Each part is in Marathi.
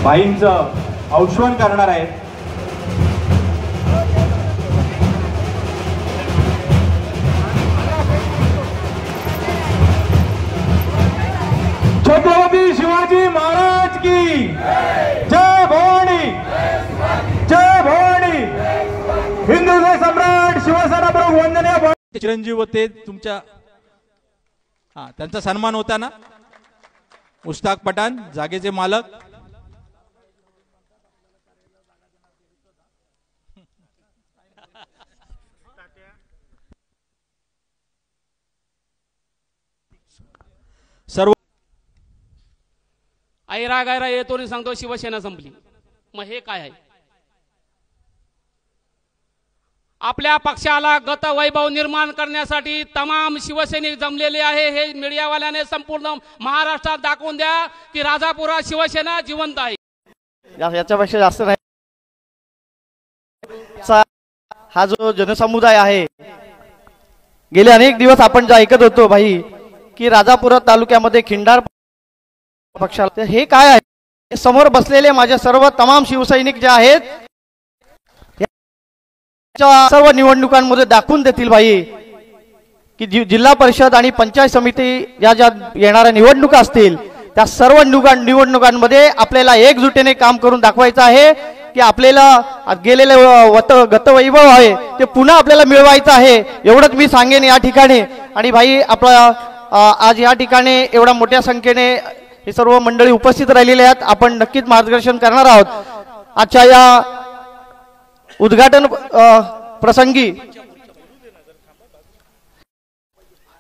बाईंचं औष्णवण करणार आहे। छत्रपती शिवाजी महाराज की जय भवानी, जय भवानी। हिंदुत्व सम्राट शिवसेना प्रमुख वंदनीय चिरंजीव होते तुमच्या त्यांचा सन्मान होताना मुश्ताक पठाण जागेचे मालक। सर्व ऐरा गैरा येतो आणि सांगतो शिवसेना संपली। मग हे काय आहे? आपल्या पक्षाला गत वैभव निर्माण करण्यासाठी तमाम शिवसैनिक जमलेले आहे। हे मीडियावाल्याने संपूर्ण महाराष्ट्रात दाखवून द्या की राजापुरात शिवसेना जिवंत आहे। याच्यापेक्षा जास्त नाही। हा जो जनसमुदाय आहे, गेले अनेक दिवस आपण जे ऐकत होतो भाई की राजापुरा तालुक्यामध्ये खिंडार पक्षाला, हे काय आहे? समोर बसलेले माझे सर्व तमाम शिवसैनिक जे आहेत सर्व निवडणुकांमध्ये दाखवून देतील भाई की जिल्हा परिषद आणि पंचायत समिती ज्या येणाऱ्या निवडणुका असतील त्या सर्व निवडणुकांमध्ये आपल्याला एकजुटीने काम करून दाखवायचं आहे की आपल्याला गेलेले गतवैभव आहे ते पुन्हा आपल्याला मिळवायचं आहे। एवढंच मी सांगेन या ठिकाणी। आणि भाई आपला आज या ठिकाणी एवढ्या मोठ्या संख्येने हे सर्व मंडळी उपस्थित राहिलेले आहेत। आपण नक्कीच मार्गदर्शन करणार आहोत। आजच्या या उद्घाटन प्रसंगी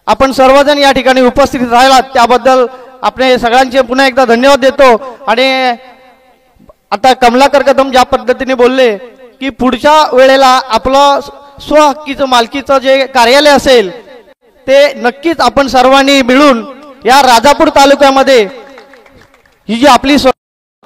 आपण सर्वजण या ठिकाणी उपस्थित राहिलात त्याबद्दल आपले सगळ्यांचे पुन्हा एकदा धन्यवाद देतो। आणि आता कमलाकर कदम ज्या पद्धतीने बोलले की पुढच्या वेळेला आपलं स्वहक्कीचं मालकीचं जे कार्यालय असेल ते नक्कीच आपण सर्वांनी मिळून या राजापूर तालुक्यामध्ये ही जी आपली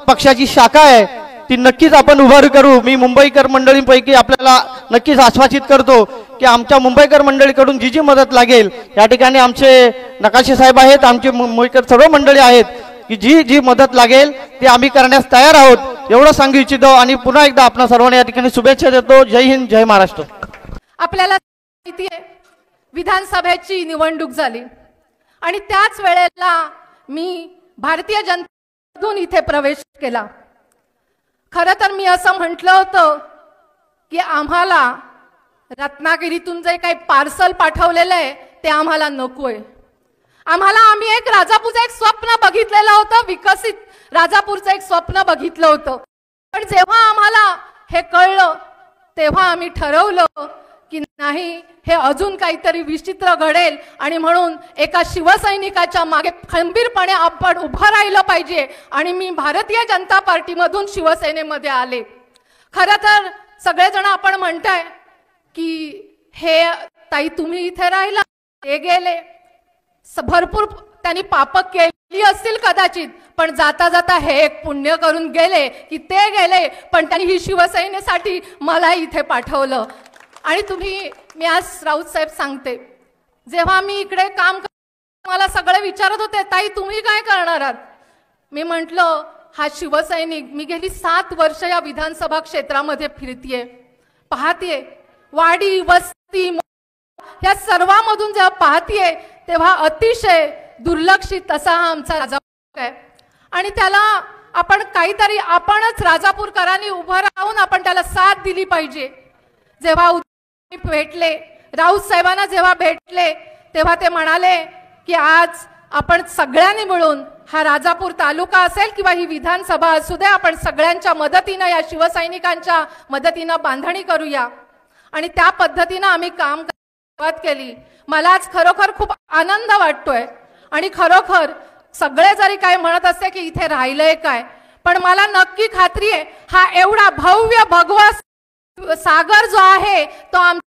पक्षाची शाखा आहे ती नक्कीच आपण उभारी करू। मी मुंबईकर मंडळींपैकी आपल्याला नक्कीच आश्वासित करतो की आमच्या मुंबईकर मंडळीकडून जी जी मदत लागेल, या ठिकाणी आमचे नकाशे साहेब आहेत, आमचे मुंबईकर सर्व मंडळी आहेत की जी जी मदत लागेल ते आम्ही करण्यास तयार आहोत एवढं सांगू इच्छितो। आणि पुन्हा एकदा आपल्या सर्वांना या ठिकाणी शुभेच्छा देतो। जय हिंद, जय महाराष्ट्र। आपल्याला माहिती आहे विधानसभेची निवडणूक झाली आणि त्याच वेळेला मी भारतीय जनतेतून इथे प्रवेश केला। खरं तर मी असं म्हटलं होतं की आम्हाला रत्नागिरीतून जे काही पार्सल पाठवलेलं आहे ते आम्हाला नकोय। आम्ही एक राजापूरचं एक स्वप्न बघितलेलं होतं, विकसित राजापूरचं एक स्वप्न बघितलं होतं। पण जेव्हा आम्हाला हे कळलं तेव्हा आम्ही ठरवलं की नाही, हे अजून काहीतरी विचित्र घडेल आणि म्हणून एका शिवसैनिकाच्या मागे खंबीरपणे आपण उभं राहिलं पाहिजे। आणि मी भारतीय जनता पार्टीमधून शिवसेनेमध्ये आले। खरं तर सगळेजण आपण म्हणताय की हे ताई तुम्ही इथे राहिला, ते गेले, भरपूर त्यांनी पाप केली असतील कदाचित, पण जाता जाता हे एक पुण्य करून गेले की ते गेले, पण त्यांनी ही शिवसेनेसाठी मला इथे पाठवलं. आणि मी आज राऊत साहेब सांगते, जेव्हा मी इकडे काम मला सगळे विचारत होते, ताई तुम्ही काय करणार आहात? मी म्हटलं हा शिवसैनिक, मी गेली 7 वर्ष या विधानसभा क्षेत्रामध्ये फिरतीये, पाहतीये, वाडी वस्ती या सर्वांमधून जेव्हा पाहतीये तेव्हा अतिशय दुर्लक्षित असा हा आमचा राजापूर आहे. आणि त्याला आपण काहीतरी, आपणच राजापूरकरांनी उभं राहून आपण त्याला साथ दिली पाहिजे. जेव्हा भेटले राऊत साहेबांना, जेव्हा भेटले तेव्हा ते म्हणाले की आज आपण सगळ्यांनी मिळून हा राजापूर तालुका असेल किंवा ही विधानसभा असू दे, आपण सगळ्यांच्या मदतीनं, या शिवसैनिकांच्या मदतीनं बांधणी करूया. आणि त्या पद्धतीनं आम्ही काम सुरुवात केली. मला आज खरोखर खूप आनंद वाटतोय. आणि खरोखर सगळे जरी काय म्हणत असते की इथे राहिलंय काय, पण मला नक्की खात्री आहे हा एवढा भव्य भगवा सागर जो आहे तो आमचा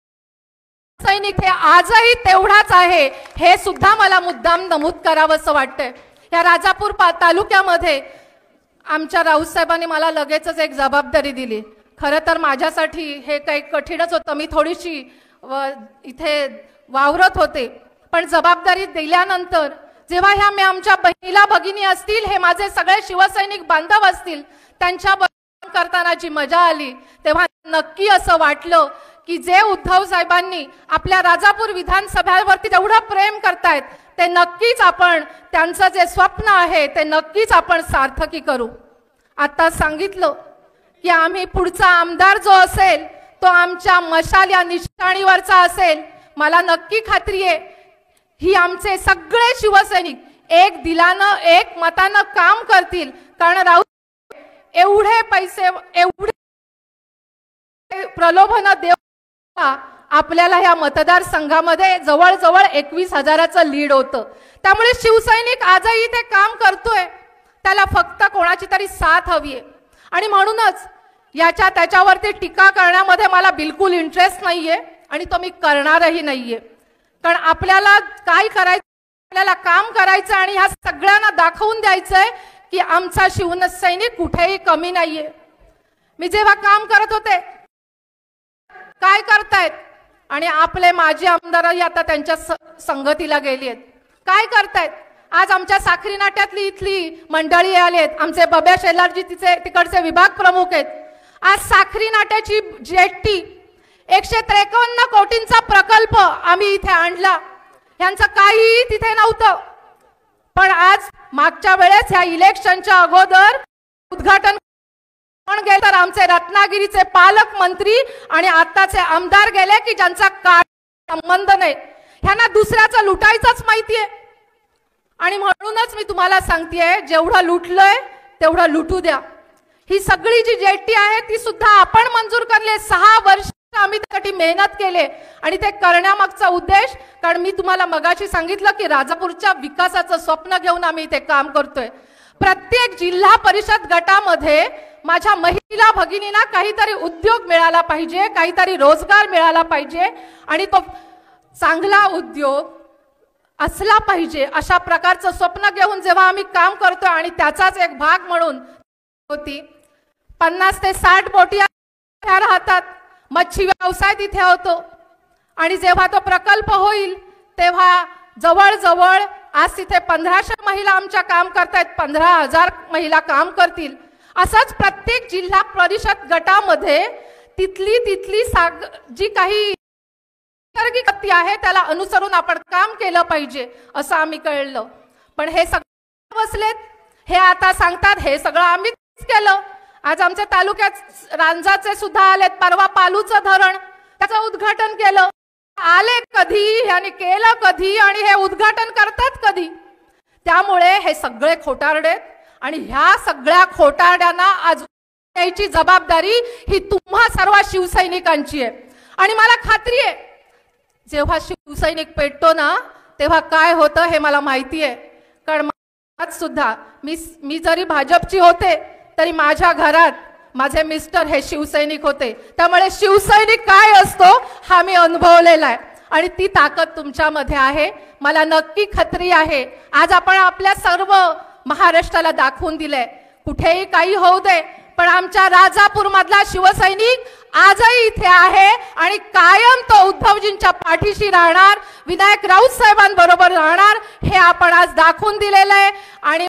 सैनिक हे आजही तेवढाच आहे, हे सुद्धा मला मुद्दाम नमूद करावंसं वाटतंय. या राजापूर तालुक्यामध्ये आमच्या राऊत साहेबांनी मला लगेचच एक जबाबदारी दिली. खरं तर माझ्यासाठी हे काही कठीणच होतं, मी थोडीशी इथे वावरत होते, पण जबाबदारी दिल्यानंतर जेव्हा ह्या आमच्या महिला भगिनी असतील, हे माझे सगळे शिवसैनिक बांधव असतील, त्यांच्या करताना जी मजा आली, तेव्हा नक्की असं वाटलं की जे उद्धव साहेबांनी आपल्या राजापूर विधानसभेवरती तेवढं प्रेम करतायत, ते नक्कीच आपण, त्यांचं जे स्वप्न आहे ते नक्कीच आपण सार्थकी करू. आता सांगितलं की आम्ही पुढचा आमदार जो असेल तो आमच्या मशाल या निशाणीवरचा असेल. मला नक्की खात्री आहे ही आमचे सगळे शिवसैनिक एक दिलानं, एक मतानं काम करतील. कारण राऊत एवढे पैसे, एवढे प्रलोभन देव आपल्याला ह्या मतदारसंघामध्ये जवळजवळ 21,000चं लीड होतं. त्यामुळे शिवसैनिक आजही इथे काम करतोय, त्याला फक्त कोणाची तरी साथ हवी आहे. आणि म्हणूनच त्याच्यावरती टीका करण्यामध्ये मला बिलकुल इंटरेस्ट नाहीये आणि तो मी करणारही नाहीये. कारण आपल्याला काय करायचं, आपल्याला काम करायचं आणि ह्या सगळ्यांना दाखवून द्यायचंय की आमचा शिवसैनिक कुठेही कमी नाहीये. मी जेव्हा काम करत होते काय करतायत, आणि आपले माजी आमदारही आता त्यांच्या संगतीला गेली आहेत, काय करतायत. आज आमच्या साखरी नाट्यातली इथली मंडळी आलेत, आमचे बब्या शेलारजी तिकडचे विभाग प्रमुख आहेत. आज साखरी नाट्याची जेट्टी 153 कोटींचा प्रकल्प आम्ही इथे आणला, यांचं काही तिथे नव्हतं. पण आज मागच्या वेळेस ह्या इलेक्शनच्या अगोदर उद्घाटन गेले तर आमचे रत्नागिरीचे पालकमंत्री आणि आताचे आमदार गेले की ज्यांचा काय संबंध नाही, ह्यांना दुसऱ्याचं लुटायचंच माहितीये. आणि म्हणूनच मी तुम्हाला सांगतेय, जेवढं लुटलंय तेवढं लुटू द्या. ही सगळी जी जेट्टी आहे ती सुद्धा आपण मंजूर करले. 6 वर्ष आम्ही त्यासाठी मेहनत केले आणि ते करण्यामागचा उद्देश, कारण मी तुम्हाला मगाशी सांगितलं की राजापूरच्या विकासाचं स्वप्न घेऊन आम्ही इथे काम करतोय. प्रत्येक जिल्हा परिषद गटामध्ये माझ्या महिला भगिनींना काहीतरी उद्योग मिळाला पाहिजे, काहीतरी रोजगार मिळाला पाहिजे आणि तो चांगला उद्योग असला पाहिजे, अशा प्रकारचं स्वप्न घेऊन जेव्हा आम्ही काम करतोय. आणि त्याचाच एक भाग म्हणून होती 50 ते 60 बोटी राहतात, मच्छी व्यवसाय तिथे होतो. आणि जेव्हा तो प्रकल्प होईल तेव्हा जवळजवळ आज तिथे 1500 महिला आमच्या काम करतायत, 15,000 महिला काम करतील. असंच प्रत्येक जिल्हा परिषद गटामध्ये तिथली जी काही नैसर्गिक आहे त्याला अनुसरून आपण काम केलं पाहिजे असं आम्ही कळलं. पण हे सगळे बसलेत, हे आता सांगतात हे सगळं आम्हीच केलं. आज आमच्या तालुक्यात रांजाचे सुद्धा आलेत, परवा पालूचं धरण त्याचं उद्घाटन केलं. आले कधी, यांनी केलं कधी आणि हे उद्घाटन करतात कधी. त्यामुळे हे सगळे खोटारडे आणि ह्या सगळ्या खोटारड्यांना आज याची जबाबदारी ही तुम्हा सर्व शिवसैनिकांची आहे. आणि मला खात्री आहे जेव्हा शिवसैनिक पेटतो ना तेव्हा काय होतं हे मला माहिती आहे. कारण सुद्धा मी जरी भाजपची होते तरी माझ्या घरात माझे मिस्टर हे शिवसैनिक होते. त्यामुळे शिवसैनिक काय असतो हा मी अनुभवलेला आहे आणि ती ताकद तुमच्यामध्ये आहे. मला नक्की खात्री आहे आज आपण आपल्या सर्व महाराष्ट्राला दाखवून दिले. कुठेही काही होऊ दे, पण आमच्या राजापूर मधला शिवसैनिक आजही इथे आहे आणि कायम तो उद्धवजींच्या पाठीशी राहणार, विनायक राऊत साहेबांबरोबर राहणार, हे आपण आज दाखवून दिलेलं आहे. आणि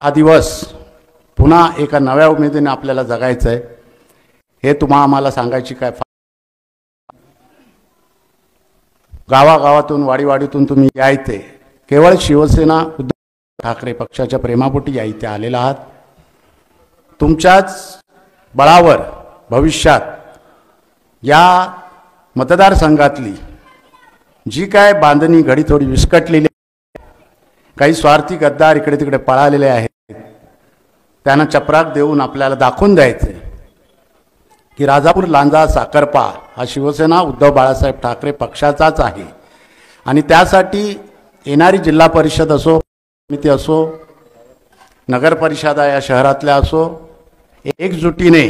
हा दिवस पुन्हा एका नव्या उमेदीने आपल्याला जगायचं आहे, हे तुम्हा आम्हाला सांगायची काय. गावागावातून वाडीवाडीतून तुम्ही या इथे केवळ शिवसेना उद्धव ठाकरे पक्षाच्या प्रेमापोटी या इथे आलेला आहात. तुमच्याच बळावर भविष्यात या मतदारसंघातली जी काय बांधणी घडी थोडी विस्कटलेली, काही स्वार्थी गद्दार इकडे तिकडे पळालेले आहेत, त्यांना चपराक देऊन आपल्याला दाखवून द्यायचे की राजापूर लांजा साखरपा हा शिवसेना उद्धव बाळासाहेब ठाकरे पक्षाचाच आहे. आणि त्यासाठी येणारी जिल्हा परिषद असो, समिती असो, नगर परिषदा या शहरातल्या असो, एकजुटीने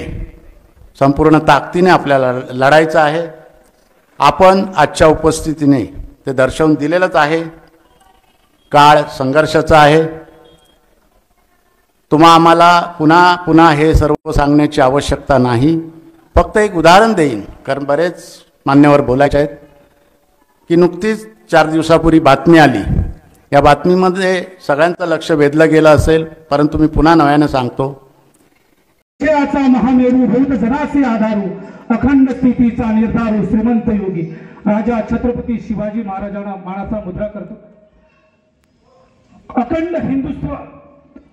संपूर्ण ताकदीने आपल्याला लढायचं आहे. आपण आजच्या उपस्थितीने ते दर्शवून दिलेलंच आहे. काळ संघर्षाचा आहे. तुम्हा आम्हाला पुन्हा पुन्हा हे सर्व सांगण्याची आवश्यकता नाही. फक्त एक उदाहरण देईन, कारण बरेच मान्यवर बोलायचे आहेत की नुकतीच 4 दिवसापूर्वी बातमी आली. या बातमीमध्ये सगळ्यांचं लक्ष वेधलं गेलं असेल, परंतु मी पुन्हा नव्याने सांगतो. महामेरू भूत जनासे आधारू, अखंड स्थितीचा निर्धारू, श्रीमंत योगी राजा छत्रपती शिवाजी महाराजांना मानाचा मुद्रा करतो.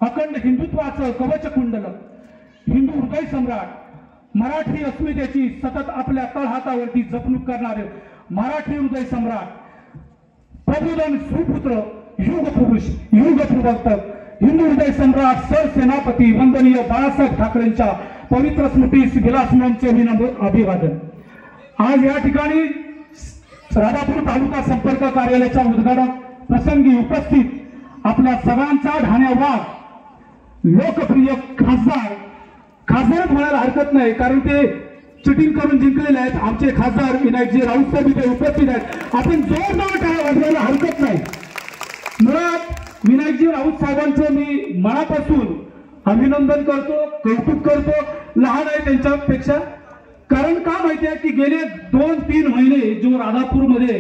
अखंड हिंदुत्वाचं कवच कुंडल, हिंदू हृदय सम्राट, मराठी अस्मितेची सतत आपल्या तळहातावरती जपणूक करणारे मराठी हृदय सम्राट, प्रबोधन सुपुत्र, युग पुरुष, युग प्रवर्तक, हिंदू हृदय सम्राट सरसेनापती वंदनीय बाळासाहेब ठाकरेंच्या पवित्र स्मृतीस विलासनांचे विनम्र अभिवादन. आज या ठिकाणी राजापूर तालुका संपर्क कार्यालयाच्या उद्घाटन प्रसंगी उपस्थित आपल्या सगळ्यांचा ढाण्यावाद लोकप्रिय खासदार म्हणायला हरकत नाही, कारण ते चिटिंग करून जिंकलेले आहेत. आमचे खासदार विनायकजी राऊत साहेब इथे उपस्थित आहेत. आपण जोरदार टाळ्या वाजवायला हरकत नाही. मुळात विनायकजी राऊत साहेबांचं मी मनापासून अभिनंदन करतो, कौतुक करतो. लहान आहे त्यांच्यापेक्षा. कारण का माहितीये की गेले 2-3 महिने जो राजापूरमध्ये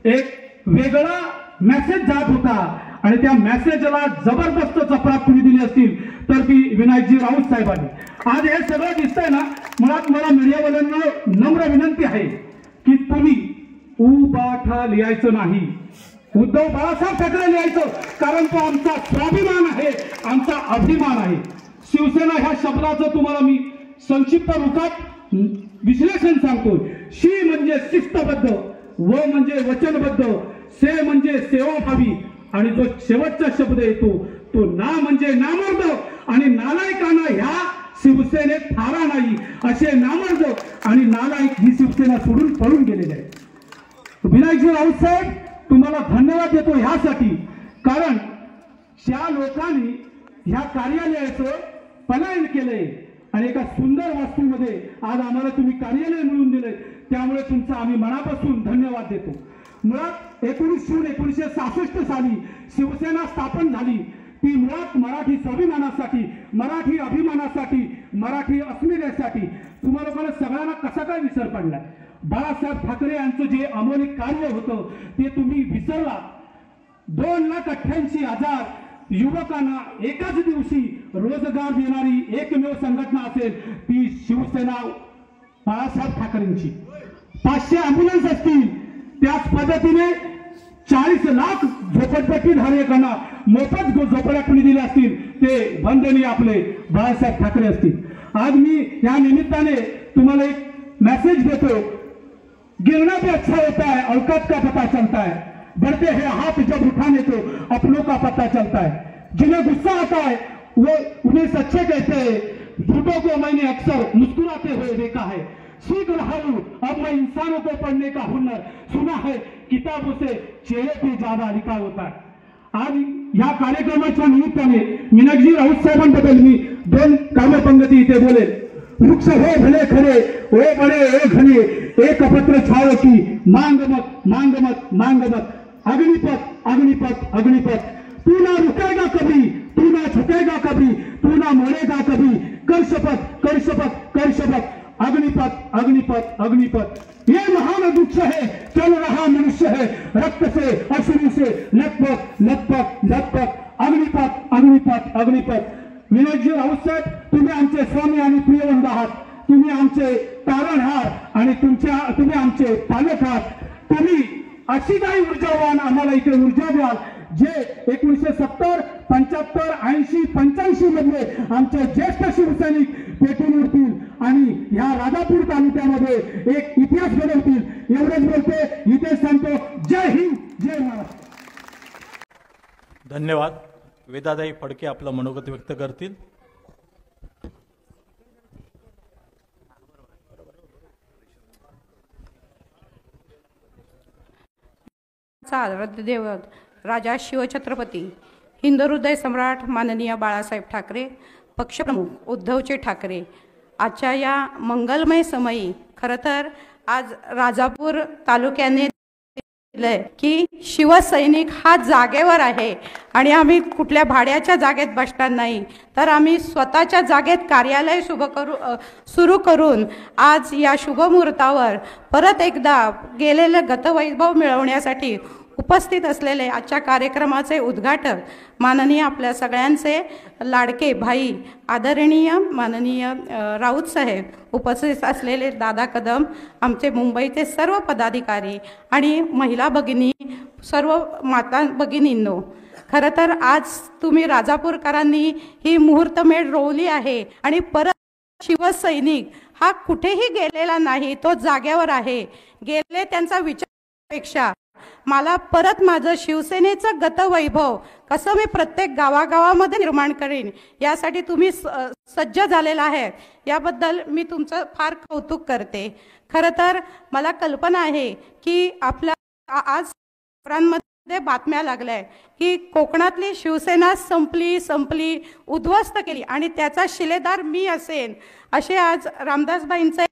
एक वेगळा मेसेज जात होता आणि त्या मेसेजला जबरदस्त चपराक तुम्ही दिली असतील तर ती विनायकजी राऊत साहेबांनी. आज हे सगळं दिसतंय ना. मुळात मला मीडियावाल्यांना नम्र विनंती आहे की तुम्ही उबाठा लिहायचं नाही, उद्धव बाळासाहेब ठाकरे लिहायचं, कारण तो आमचा स्वाभिमान आहे, आमचा अभिमान आहे. शिवसेना ह्या शब्दाचं तुम्हाला मी संक्षिप्त रूपात विश्लेषण सांगतो. शी म्हणजे शिस्तबद्ध, व म्हणजे वचनबद्ध, से म्हणजे सेवाभावी, आणि जो शेवटचा शब्द येतो तो ना म्हणजे नामर्द, आणि नालायकांना ह्या शिवसेनेत थारा नाही असे नामर्द आणि नालायक ही शिवसेना सोडून पळून गेलेले आहे. विनायकजी राऊत साहेब तुम्हाला धन्यवाद देतो ह्यासाठी, कारण त्या लोकांनी ह्या कार्यालयाचं पलायन केलंय आणि एका सुंदर वास्तूमध्ये आज आम्हाला तुम्ही कार्यालय मिळवून दिलंय. त्यामुळे तुमचा आम्ही मनापासून धन्यवाद देतो. मुळात 19 जून 1966 साली शिवसेना स्थापन झाली. ती मुळात मराठी स्वाभिमानासाठी, मराठी अभिमानासाठी, मराठी अस्मितेसाठी. तुम्हा लोकांना सगळ्यांना कसा काय विसर पडलाय? बाळासाहेब ठाकरे यांचं जे अमोलिक कार्य होतं ते तुम्ही विसरला. 2,88,000 युवकांना एकाच दिवशी रोजगार देणारी एकमेव संघटना असेल ती शिवसेना बाळासाहेब ठाकरेंची. 500 अँब्युलन्स असतील. त्याच पद्धतीने 40 लाख झोपडपट्टी धारकांना मोफत झोपड्या कुणी दिल्या असतील ते वंदनीय आपले बाळासाहेब ठाकरे असतील. आज मी या निमित्ताने तुम्हाला एक मैसेज देतो. गिरना भी अच्छा होता है, औकात का पता चलता है, बढ़ते हैं हाथ जब उठाने तो अपनों का पता चलता है. जिन्हें गुस्सा आता है वो उन्हें सच्चे कहते हैं. झूठों को मैंने अक्सर मुस्कुराते हुए देखा है. सीख रहा हूं अब मैं इंसानों को पढ़ने का हुनर. सुना है किताबों से चेहरे पे ज्यादा लिखा होता है. आज या कार्यक्रमाच्या निमित्ताने विनायकजी राऊत साहेबांबद्दल मी 2 काव्यपंक्ती इथे बोलेल. वृक्ष हो भले खरे, ओ बडे ओ घने, एक पत्र छाओ की मांग मत, मांग मत, मांग मत. अग्निपथ, अग्निपथ, अग्निपथ. तू ना रुकेगा कभी, तू ना झुकेगा कभी, तू ना मोड़ेगा कभी, कर शपथ कर शपथ कर शपथ, अग्निपथ अग्निपथ अग्निपथ। ये महान वृक्ष है, चल रहा मनुष्य है, रक्त से अश्रु से लथपथ लथपथ लथपथ, अग्निपथ अग्निपथ अग्निपथ। विनायकजी राऊत साहेब, तुम्ही आमचे स्वामी आणि प्रियवंत आहात, तुम्ही आमचे तारणहार आणि तुम्ही आमचे पालक आहात। तुम्ही अशी काही ऊर्जावान आम्हाला इथे ऊर्जा द्याल जे 1970, 75, 80, 85 मध्ये आमचे ज्येष्ठ शिवसैनिक पेटून उठतील आणि ह्या राजापूर तालुक्यामध्ये एक इतिहास घडवतील। एवढंच बोलते, इथे सांगतो, जय हिंद जय महाराष्ट्र। धन्यवाद। वेदाताई फडके आपलं मनोगत व्यक्त करतील। आराध्य दैवत राजा शिवछत्रपती हिंदुहृदय सम्राट माननीय बाळासाहेब ठाकरे, पक्षप्रमुख उद्धवजी ठाकरे, आजच्या या मंगलमय समयी खरं तर आज राजापूर तालुक्याने दिलंय की शिवसैनिक हा जागेवर आहे आणि आम्ही कुठल्या भाड्याच्या जागेत बसणार नाही, तर आम्ही स्वतःच्या जागेत कार्यालय सुरू करून आज या शुभमुहूर्तावर परत एकदा गेलेलं गतवैभव मिळवण्यासाठी उपस्थित असलेले आजच्या कार्यक्रमाचे उद्घाटक माननीय आपल्या सगळ्यांचे लाडके भाई आदरणीय माननीय राऊत साहेब, उपस्थित असलेले दादा कदम, आमचे मुंबईचे सर्व पदाधिकारी आणि महिला भगिनी, सर्व माता भगिनींनो, खरं तर आज तुम्ही राजापूरकरांनी ही मुहूर्तमेढ रोवली आहे आणि परत शिवसैनिक हा कुठेही गेलेला नाही, तो जागेवर आहे। गेले त्यांचा विचारपेक्षा मला परत माझं शिवसेनेचं गतवैभव कसं मी प्रत्येक गावागावामध्ये निर्माण करेन यासाठी तुम्ही सज्ज झालेला आहे, याबद्दल मी तुमचं फार कौतुक करते। खरं तर मला कल्पना आहे की आपल्या आज पेपरांमध्ये बातम्या लागल्या की कोकणातली शिवसेना संपली उद्ध्वस्त केली आणि त्याचा शिलेदार मी असेन, असे आज रामदासबाईंचे।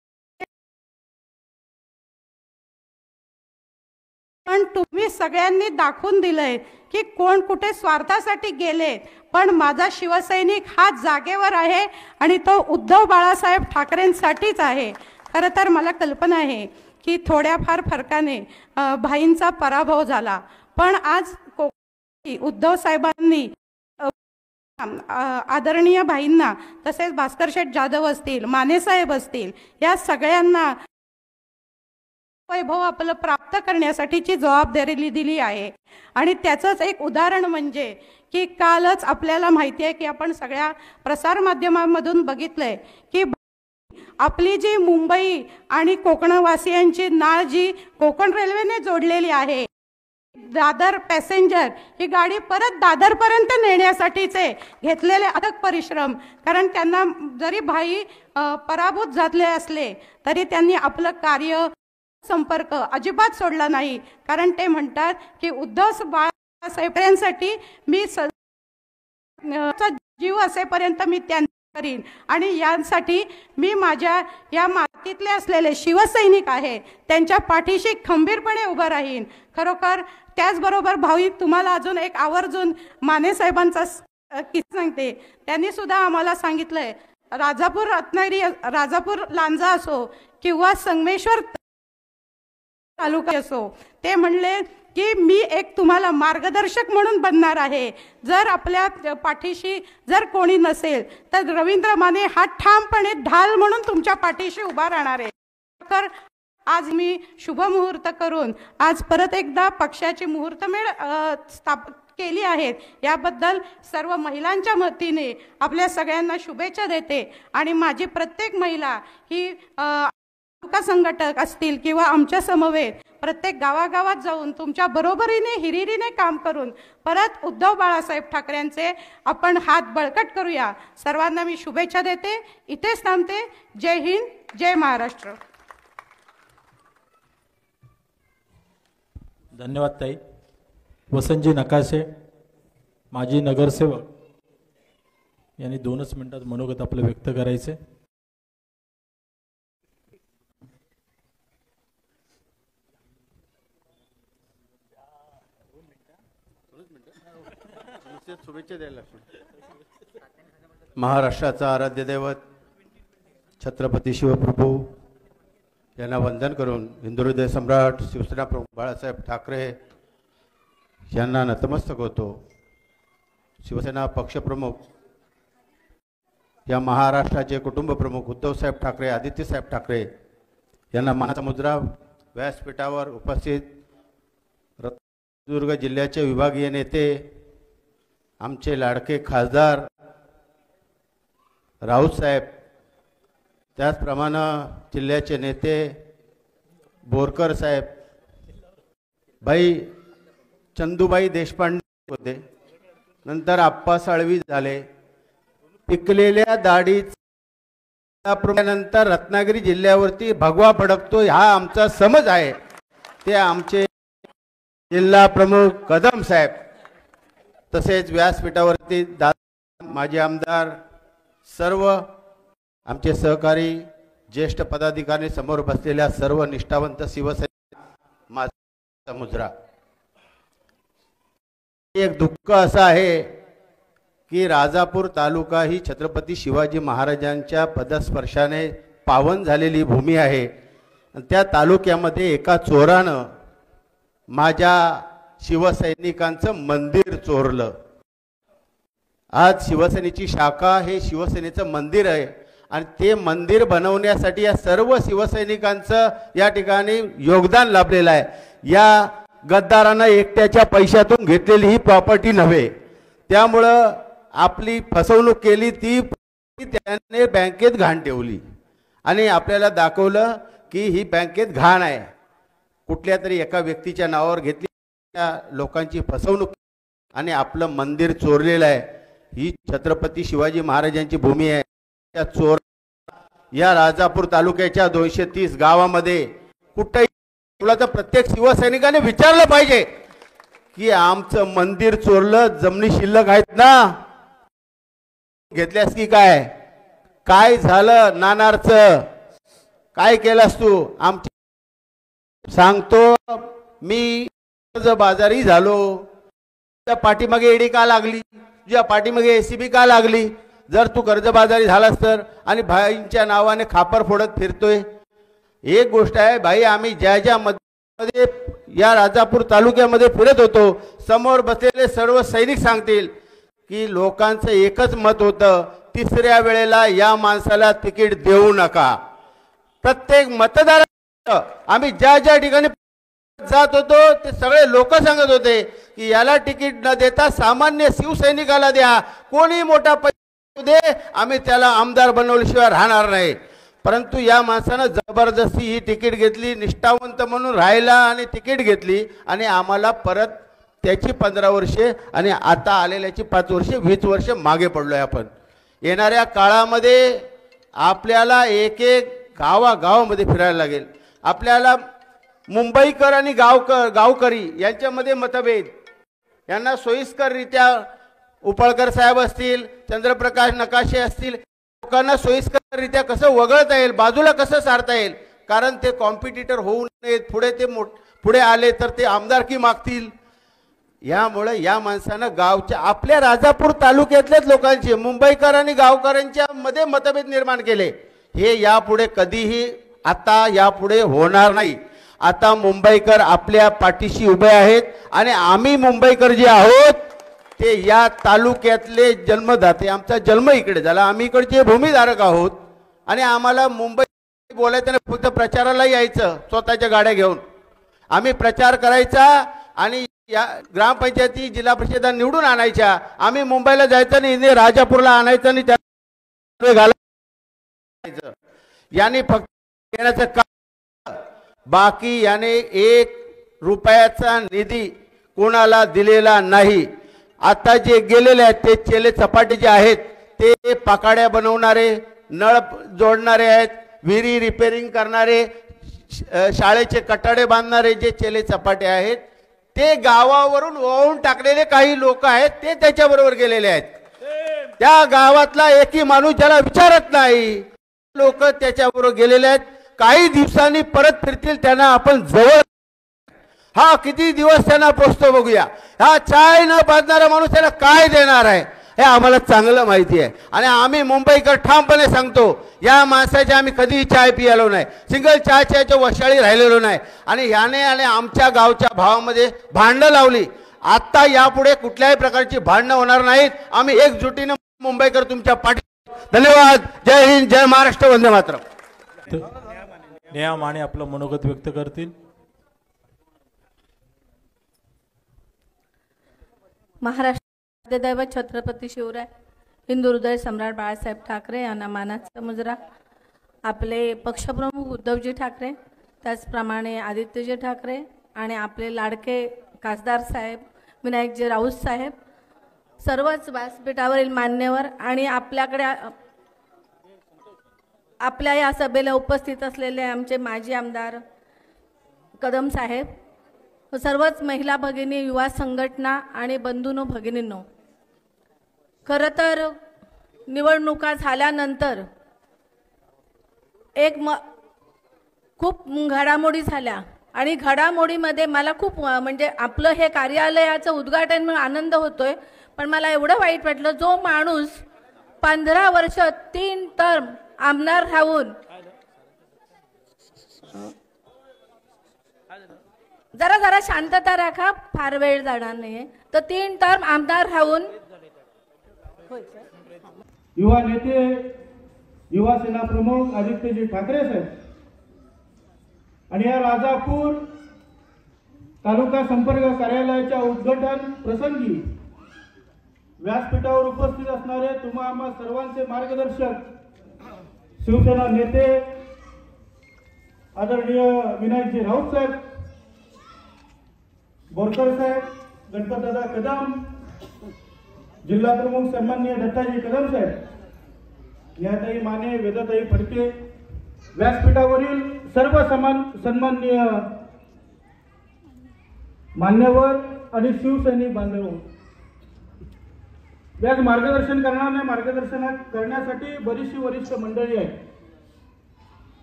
पण तुम्ही सगळ्यांनी दाखवून दिलंय की कोण कुठे स्वार्थासाठी गेले, पण माझा शिवसैनिक हा जागेवर आहे आणि तो उद्धव बाळासाहेब ठाकरेंसाठीच आहे। खरं तर मला कल्पना आहे की थोड्याफार फरकाने भाईंचा पराभव झाला, पण आज उद्धव साहेबांनी आदरणीय भाईंना, तसेच भास्कर शेठ जाधव असतील, माने साहेब असतील, या सगळ्यांना वैभव आपलं प्राप्त करण्यासाठीची जबाबदारी दिली आहे। आणि त्याचंच एक उदाहरण म्हणजे की कालच आपल्याला माहिती आहे की आपण सगळ्या प्रसारमाध्यमांमधून बघितलंय की आपली जी मुंबई आणि कोकणवासियांची नाळ जी कोकण रेल्वेने जोडलेली आहे, दादर पॅसेंजर ही गाडी परत दादरपर्यंत नेण्यासाठीचे घेतलेले अथक परिश्रम, कारण त्यांना जरी भाई पराभूत झाले असले तरी त्यांनी आपलं कार्य संपर्क अजिबात सोडला नाही, कारण ते म्हणतात की उद्धव बाळासाहेबांसाठी मी जीव असेपर्यंत मी त्यांना करीन आणि यासाठी मी माझ्या या मातीतले असलेले शिवसैनिक आहे त्यांच्या पाठीशी खंबीरपणे उभं राहीन। खरोखर त्याचबरोबर भाऊ तुम्हाला अजून एक आवर्जून माने साहेबांचा किस्सा सांगते। त्यांनी सुद्धा आम्हाला सांगितलंय, राजापूर रत्नागिरी, राजापूर लांजा असो किंवा संगमेश्वर तालुका असो, ते म्हणले की मी एक तुम्हाला मार्गदर्शक म्हणून बनणार आहे। जर आपल्या पाठीशी जर कोणी नसेल तर रवींद्र माने हा ठामपणे ढाल म्हणून तुमच्या पाठीशी उभा राहणार आहे। तर आज मी शुभ मुहूर्त करून आज परत एकदा पक्षाची मुहूर्तमेढ केली आहे, याबद्दल सर्व महिलांच्या वतीने आपल्या सगळ्यांना शुभेच्छा देते। आणि माझी प्रत्येक महिला ही संघटक असतील किंवा आमच्या समवेत प्रत्येक गावागावात जाऊन तुमच्या बरोबरीने हिरिरीने काम करून परत उद्धव बाळासाहेब ठाकरेंचे आपण हात बळकट करूया। सर्वांना मी शुभेच्छा देते, इथेच थांबते। जय हिंद जय महाराष्ट्र। धन्यवाद ताई। वसंतजी नकाशे माजी नगरसेवक यांनी 2च मिनिटात मनोगत आपलं व्यक्त करायचे। शुभेच्छा द्यायला. महाराष्ट्राचा आराध्य दैवत छत्रपती शिवप्रभू यांना वंदन करून हिंदुहृदय सम्राट शिवसेना प्रमुख बाळासाहेब ठाकरे यांना नतमस्तक होतो. शिवसेना पक्षप्रमुख या महाराष्ट्राचे कुटुंब प्रमुख उद्धवसाहेब ठाकरे, आदित्यसाहेब ठाकरे यांना मानाचा मुजरा व्यासपीठावर उपस्थित सिंधुदुर्ग जिल्ह्याचे विभागीय नेते आमचे लाडके खासदार राऊत साहेब, त्याचप्रमाणे जिल्ह्याचे नेते बोरकर साहेब, भाई चंदूबाई देशपांडे होते, नंतर आप्पा साळवी झाले, पिकलेल्या दाढीत नंतर रत्नागिरी जिल्ह्यावरती भगवा फडकतो हा आमचा समज आहे. ते आमचे जिल्हा प्रमुख कदम साहेब, तसेच व्यासपीठावरती माजी आमदार, सर्व आमचे सहकारी ज्येष्ठ पदाधिकारी, समोर बसलेल्या सर्व निष्ठावंत शिवसैनिक, माझा मुजरा. एक दुःख असं आहे की राजापूर तालुका ही छत्रपती शिवाजी महाराजांच्या पदस्पर्शाने पावन झालेली भूमी आहे. त्या तालुक्यामध्ये एका चोरानं माझ्या शिवसैनिकांचं मंदिर चोरलं. आज शिवसेनेची शाखा हे शिवसेनेचं मंदिर आहे आणि ते मंदिर बनवण्यासाठी या सर्व शिवसैनिकांचं या ठिकाणी योगदान लाभलेलं आहे. या गद्दारांना एकट्याच्या पैशातून घेतलेली ही प्रॉपर्टी नव्हे, त्यामुळं आपली फसवणूक केली, ती त्याने बँकेत घाण ठेवली आणि आपल्याला दाखवलं की ही बँकेत घाण आहे. कुठल्या तरी एका व्यक्तीच्या नावावर घेतली, त्या लोकांची फसवणूक आणि आपलं मंदिर चोरलेलं आहे. ही छत्रपती शिवाजी महाराजांची भूमी आहे. त्या चोर या राजापूर तालुक्याच्या 230 गावामध्ये कुठेही तुला तर प्रत्येक शिवसैनिकाने विचारलं पाहिजे की आमचं मंदिर चोरलं, जमिनी शिल्लक आहेत ना, घेतल्यास की काय, काय झालं नानारचं, काय केलंस तू? आमच्या सांगतो मी बाजारी झालो, त्या पाठीमागे ईडी का लागली, तुझ्या पाठीमागे एसीबी का लागली? जर तू कर्जबाजारी झालास तर, आणि भाईंच्या नावाने खापर फोडत फिरतोय. एक गोष्ट आहे भाई, आम्ही ज्या मध्ये या राजापूर तालुक्यामध्ये फिरत होतो, समोर बसलेले सर्व सैनिक सांगतील की लोकांचं एकच मत होतं, तिसऱ्या वेळेला या माणसाला तिकीट देऊ नका. प्रत्येक मतदार आम्ही ज्या ठिकाणी जात होतो ते सगळे लोक सांगत होते की याला तिकीट न देता सामान्य शिवसैनिकाला द्या, कोणी मोठा पैसा दे, आम्ही त्याला आमदार बनवल्याशिवाय राहणार नाही. परंतु या माणसानं जबरदस्ती ही तिकीट घेतली, निष्ठावंत म्हणून राहिला आणि तिकीट घेतली आणि आम्हाला परत त्याची 15 वर्षे आणि आता आलेल्याची 5 वर्षे 20 वर्षे मागे पडलोय आपण. येणाऱ्या काळामध्ये आपल्याला एक गावामध्ये फिरायला लागेल. आपल्याला मुंबईकर आणि गावकरी यांच्यामध्ये मतभेद, यांना सोयीस्कररित्या उपळकर साहेब असतील, चंद्रप्रकाश नकाशे असतील, लोकांना सोयीस्कररित्या कसं वगळता येईल, बाजूला कसं सारता येईल, कारण ते कॉम्पिटिटर होऊ नयेत. पुढे आले तर ते आमदारकी मागतील. यामुळे या माणसानं गावच्या आपल्या राजापूर तालुक्यातल्याच लोकांचे, मुंबईकर आणि गावकऱ्यांच्या मध्ये मतभेद निर्माण केले. हे यापुढे कधीही आता यापुढे होणार नाही. आता मुंबईकर आपल्या पाठीशी उभे आहेत आणि आम्ही मुंबईकर जे आहोत ते या तालुक्यातले जन्मदाते, आमचा जन्म इकडे झाला, आम्ही इकडचे भूमिधारक आहोत आणि आम्हाला मुंबई बोलायचं नाही, फक्त प्रचाराला यायचं स्वतःच्या गाड्या घेऊन. आम्ही प्रचार करायचा आणि या ग्रामपंचायती जिल्हा परिषदा निवडून आणायच्या. आम्ही मुंबईला जायचं नाही, राजापूरला आणायचं आणि त्या घालायचं. याने फक्त येण्याचं काम, बाकी याने 1 रुपयाचा निधी कोणाला दिलेला नाही. आता जे गेलेले आहेत ते चेले चपाटे जे आहेत ते पाकाड्या बनवणारे, नळ जोडणारे आहेत, विहिरी रिपेरिंग करणारे, शाळेचे कटाडे बांधणारे जे चेले चपाटे आहेत ते गावावरून वाहून टाकलेले काही लोक आहेत, ते त्याच्याबरोबर गेलेले आहेत. त्या गावातला एकही माणूस ज्याला विचारत नाही, लोक त्याच्याबरोबर गेलेले आहेत. काही दिवसांनी परत फिरतील, त्यांना आपण जवळ हा किती दिवस त्यांना पोचतो बघूया. हा चाय न पाजणारा माणूस त्याला काय देणार आहे हे आम्हाला चांगलं माहिती आहे. आणि आम्ही मुंबईकर ठामपणे सांगतो, या माणसाची आम्ही कधीही चाय पियालो नाही, सिंगल चायच्या वशाळी राहिलेलो नाही. आणि याने आणि आमच्या गावच्या भावामध्ये भांडणं लावली. आत्ता यापुढे कुठल्याही प्रकारची भांडणं होणार नाहीत. आम्ही एकजुटीने मुंबईकर तुमच्या पाठी. धन्यवाद. जय हिंद, जय महाराष्ट्र, वंदे मातरम. नेहा माने आपलं मनोगत व्यक्त करतील. महाराष्ट्र दैवत छत्रपती शिवराय हिंदू हृदय सम्राट बाळासाहेब ठाकरे यांना मानाचा मुजरा. आपले पक्षप्रमुख उद्धवजी ठाकरे, त्याचप्रमाणे आदित्यजी ठाकरे आणि आपले लाडके खासदार साहेब विनायकजी राऊत साहेब, सर्वच व्यासपीठावरील मान्यवर आणि आपल्या या सभेला उपस्थित असलेले आमचे माजी आमदार कदम साहेब, सर्वच महिला भगिनी, युवा संघटना आणि बंधूंनो भगिनींनो, खरं तर निवडणुका झाल्यानंतर खूप घडामोडी झाल्या आणि घडामोडीमध्ये मला खूप म्हणजे आपलं हे कार्यालयाचं उद्घाटन म्हणून आनंद होतोय. पण मला एवढं वाईट वाटलं, जो माणूस 15 वर्ष 3 टर्म आमदार राहून, जरा शांतता राखा, फार वेळ जाणार नाही, तर 3 टर्म आमदार राहून युवा नेते, युवा सेना प्रमुख आदित्यजी ठाकरे साहेब आणि या राजापूर तालुका संपर्क कार्यालयाच्या उद्घाटन प्रसंगी व्यासपीठावर उपस्थित असणारे तुम्हा आम्हा सर्वांचे मार्गदर्शक शिवसेना नेते आदरणीय विनायकजी राऊत साहेब, बोरकर साहेब, गणपतदादा कदम, जिल्हा प्रमुख सन्माननीय दत्ताजी कदम साहेब, नेहाताई माने, वेदाताई फडके, व्यासपीठावरील सर्व सन्माननीय मान्यवर आणि शिवसैनिक बांधव, व्यास मार्गदर्शन करण्यासाठी बरीचशी वरिष्ठ मंडळी आहे.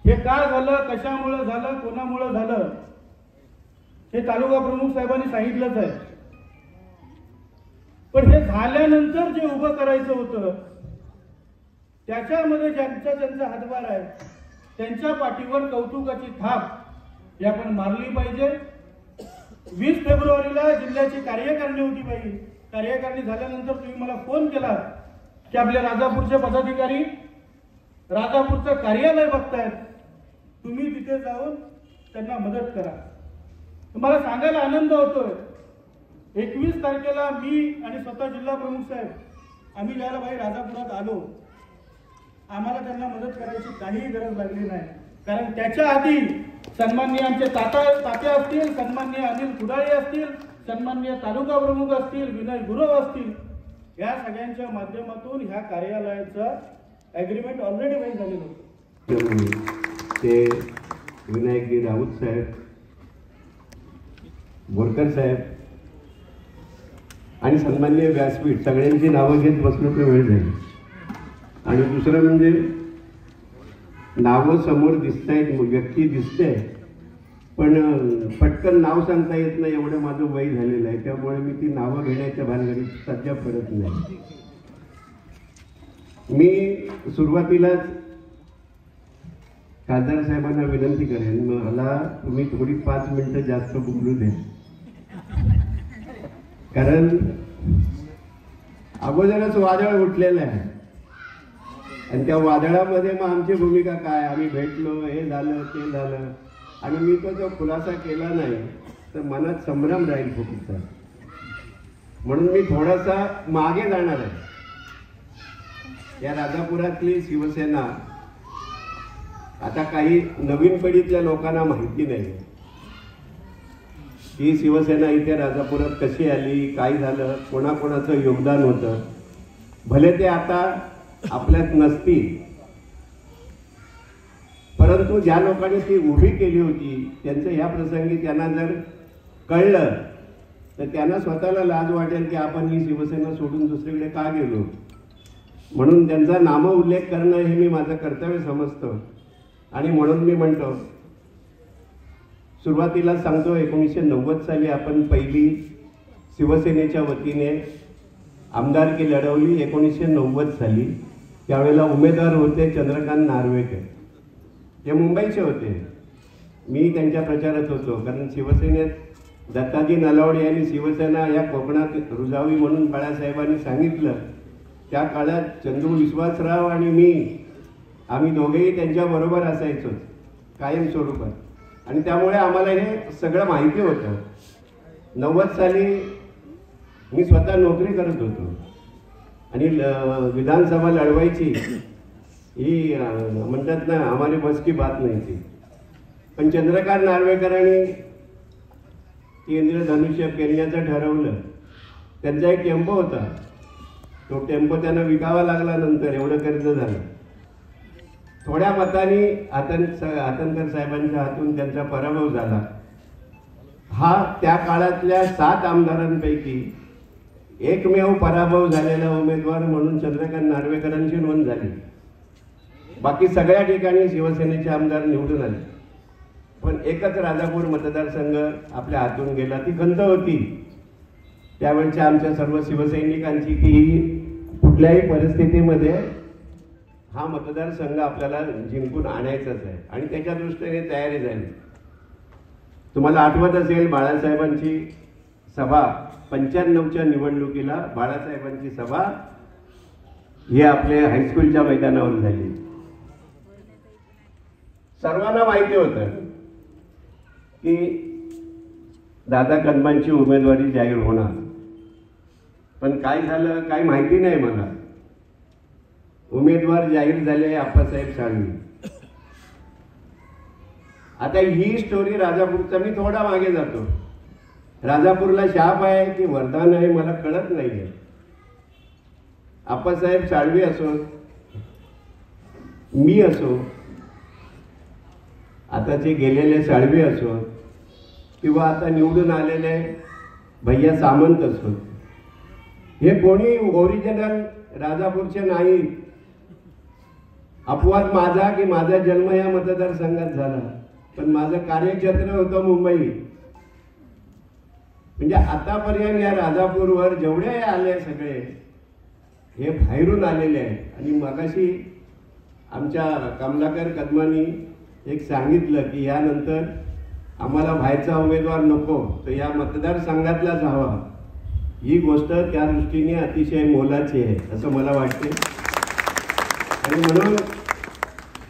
हे काय झालं, कशामुळे झालं, कोणामुळे झालं हे तालुका प्रमुख साहेबांनी सांगितलंच आहे. पण हे झाल्यानंतर जे उभं करायचं होतं त्याच्यामध्ये ज्यांचा हातभार आहे त्यांच्या पाठीवर कौतुकाची थाप ही आपण मारली पाहिजे. 20 फेब्रुवारीला जिल्ह्याची कार्यकारिणी होती बाई. कार्यकारिणी झाल्यानंतर तुम्ही मला फोन केला की आपले राजापूरचे पदाधिकारी राजापूरचं कार्यालय बघतायत, तुम्ही तिथे जाऊन त्यांना मदत करा. मला सांगायला आनंद होतोय, 21 तारखेला मी आणि स्वतः जिल्हा प्रमुख साहेब आम्ही ज्याला बाई राजापुरात आलो, आम्हाला त्यांना मदत करायची काहीही गरज लागली नाही. कारण त्याच्या आधी सन्माननीय आमचे तात्या असतील, सन्माननीय अनिल कुडाळे असतील, सन्माननीय तालुका प्रमुख असतील, विनय गुरव असतील, या सगळ्यांच्या माध्यमातून ह्या कार्यालयाचं ॲग्रीमेंट ऑलरेडी व्हाईस झालेलं होतं. ते विनायकजी राऊत साहेब, बोरकर साहेब आणि सन्माननीय व्यासपीठ सगळ्यांची नावं घेत बसलो तर वेळ जाईल. आणि दुसरं म्हणजे नावं समोर दिसत आहेत, व्यक्ती दिसते, पण पटकन नाव सांगता येत नाही एवढं माझं वय झालेलं आहे. त्यामुळे मी ती नावं घेण्याच्या भानगडीत सध्या पडत नाही. मी सुरुवातीलाच खासदार साहेबांना विनंती करेन, मला तुम्ही थोडी 5 मिनिटं जास्त बोलू द्या. कारण अगोदरच वादळ उठलेलं आहे आणि त्या वादळामध्ये मग आमची भूमिका काय, आम्ही भेटलो, हे झालं ते झालं, आणि मी तो जो खुलासा केला नाही तर मनात संभ्रम राहील फुकटचा. म्हणून मी थोडासा मागे जाणार आहे. या राजापुरातली शिवसेना आता काही नवीन पिढीतल्या लोकांना माहिती नाही ही शिवसेना इथे राजापुरात कशी आली, काय झालं, कोणाकोणाचं योगदान होतं. भले ते आता आपल्यात नसतील, परंतु ज्या लोकांनी ती उभी केली होती त्यांचं ह्या प्रसंगी त्यांना जर कळलं तर त्यांना स्वतःला लाज वाटेल की आपण ही शिवसेना सोडून दुसरीकडे का गेलो. म्हणून त्यांचा नामोल्लेख करणं हे मी माझं कर्तव्य समजतो. आणि म्हणून मी म्हणतो सुरुवातीला सांगतो 1990 साली आपण पहिली शिवसेनेच्या वतीने आमदारकी लढवली 1990 साली. त्यावेळेला उमेदवार होते चंद्रकांत नार्वेकर. ते मुंबईचे होते. मी त्यांच्या प्रचारात होतो, कारण शिवसेनेत दत्ताजी नलावडे यांनी शिवसेना या कोकणात रुजावी म्हणून बाळासाहेबांनी सांगितलं. त्या काळात चंद्रू विश्वासराव आणि मी आम्ही दोघेही त्यांच्याबरोबर असायचो कायम स्वरूपात, आणि त्यामुळे आम्हाला हे सगळं माहिती होतं. 90 साली मी स्वतः नोकरी करत होतो आणि विधानसभा लढवायची ही म्हणतात ना हमारी बस की बात नाही थी. पण चंद्रकांत नार्वेकरांनी इंद्रधनुष्य पेरण्याचं ठरवलं. त्यांचा एक टेम्पो होता, तो टेम्पो त्यांना विकावा लागला. नंतर एवढं कर्ज झालं. थोड्या मताने हातनकर साहेबांच्या हातून त्यांचा पराभव झाला. हा त्या काळातल्या 7 आमदारांपैकी एकमेव पराभव झालेला उमेदवार म्हणून चंद्रकांत नार्वेकरांची नोंद झाली. बाकी सगळ्या ठिकाणी शिवसेनेचे आमदार निवडून आले, पण एकच राजापूर मतदारसंघ आपल्या हातून गेला. ती खंत होती त्यावेळच्या आमच्या सर्व शिवसैनिकांची की कुठल्याही परिस्थितीमध्ये हा मतदारसंघ आपल्याला जिंकून आणायचाच आहे, आणि त्याच्या दृष्टीने तयारी झाली. तुम्हाला आठवत असेल बाळासाहेबांची सभा 95च्या निवडणुकीला बाळासाहेबांची सभा ही आपल्या हायस्कूलच्या मैदानावर झाली. सर्वांना माहिती होतं की दादा कदमांची उमेदवारी जाहीर होणार, पण काय झालं काही माहिती नाही मला. उमेदवार जाहीर झाले आप्पासाहेब साळवी. आता ही स्टोरी राजापूरचा, मी थोडा मागे जातो. राजापूरला शाप आहे की वरदान आहे मला कळत नाहीये. आप्पासाहेब साळवी असो, मी असो, आताचे गेलेले साळवी असो, किंवा आता निवडून आलेले भैया सामंत असो, हे कोणी ओरिजिनल राजापूरचे नाही. अपवाद माझा की माझा जन्म या मतदारसंघात झाला, पण माझं कार्यक्षेत्र होतं मुंबई. म्हणजे आतापर्यंत या राजापूरवर जेवढे आले सगळे हे बाहेरून आलेले आहेत. आणि मगाशी आमच्या कमलाकर कदमांनी एक सांगितलं की यानंतर आम्हाला बाहेरचा उमेदवार नको, तर या मतदारसंघातलाच हवा. ही गोष्ट त्या दृष्टीने अतिशय मोलाची आहे असं मला वाटते. आणि म्हणून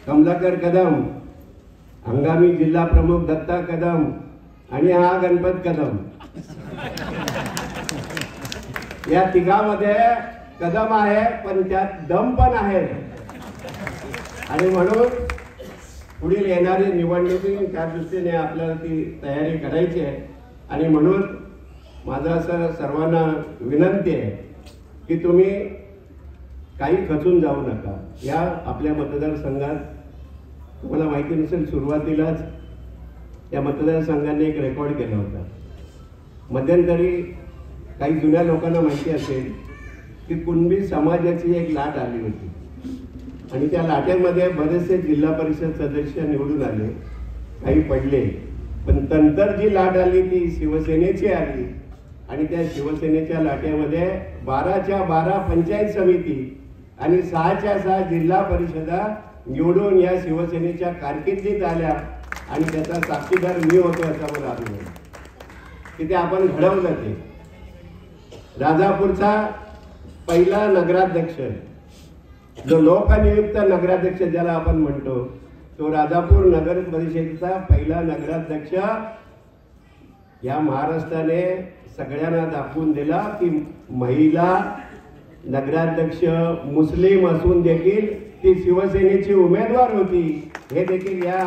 कमलाकर कदम, हंगामी जिल्हा प्रमुख दत्ता कदम आणि हा गणपत कदम, या तिघामध्ये कदम आहे पण त्यात दम पण आहे. आणि म्हणून पुढील येणारी निवडणुकी त्या दृष्टीने आपल्याला ती तयारी करायची आहे. आणि म्हणून माझं असं सर्वांना विनंती आहे की तुम्ही काही खचून जाऊ नका. या आपल्या मतदारसंघात तुम्हाला माहिती नसेल, सुरुवातीलाच या मतदारसंघाने एक रेकॉर्ड केला होता. मध्यंतरी काही जुन्या लोकांना माहिती असेल की कुणबी समाजाची एक लाट आली होती, आणि त्या लाटेमध्ये बरेचसे जिल्हा परिषद सदस्य निवडून आले, काही पडले. पण नंतर जी लाट आली ती शिवसेनेची आली, आणि त्या शिवसेनेच्या लाटेमध्ये 12च्या 12 पंचायत समिती आणि 6च्या 6 जिल्हा परिषदा निवडून या शिवसेनेच्या कारकिर्दीत आल्या. आणि त्याचा साक्षीदार मी होतो असा मला अभिमान की ते आपण घडवलं. ते राजापूरचा पहिला नगराध्यक्ष, जो लोकनियुक्त नगराध्यक्ष ज्याला आपण म्हणतो, तो राजापूर नगर परिषदेचा पहिला नगराध्यक्ष या महाराष्ट्राने सगळ्यांना दाखवून दिला की महिला नगराध्यक्ष मुस्लिम असून देखील ती शिवसेनेची उमेदवार होती. हे देखील या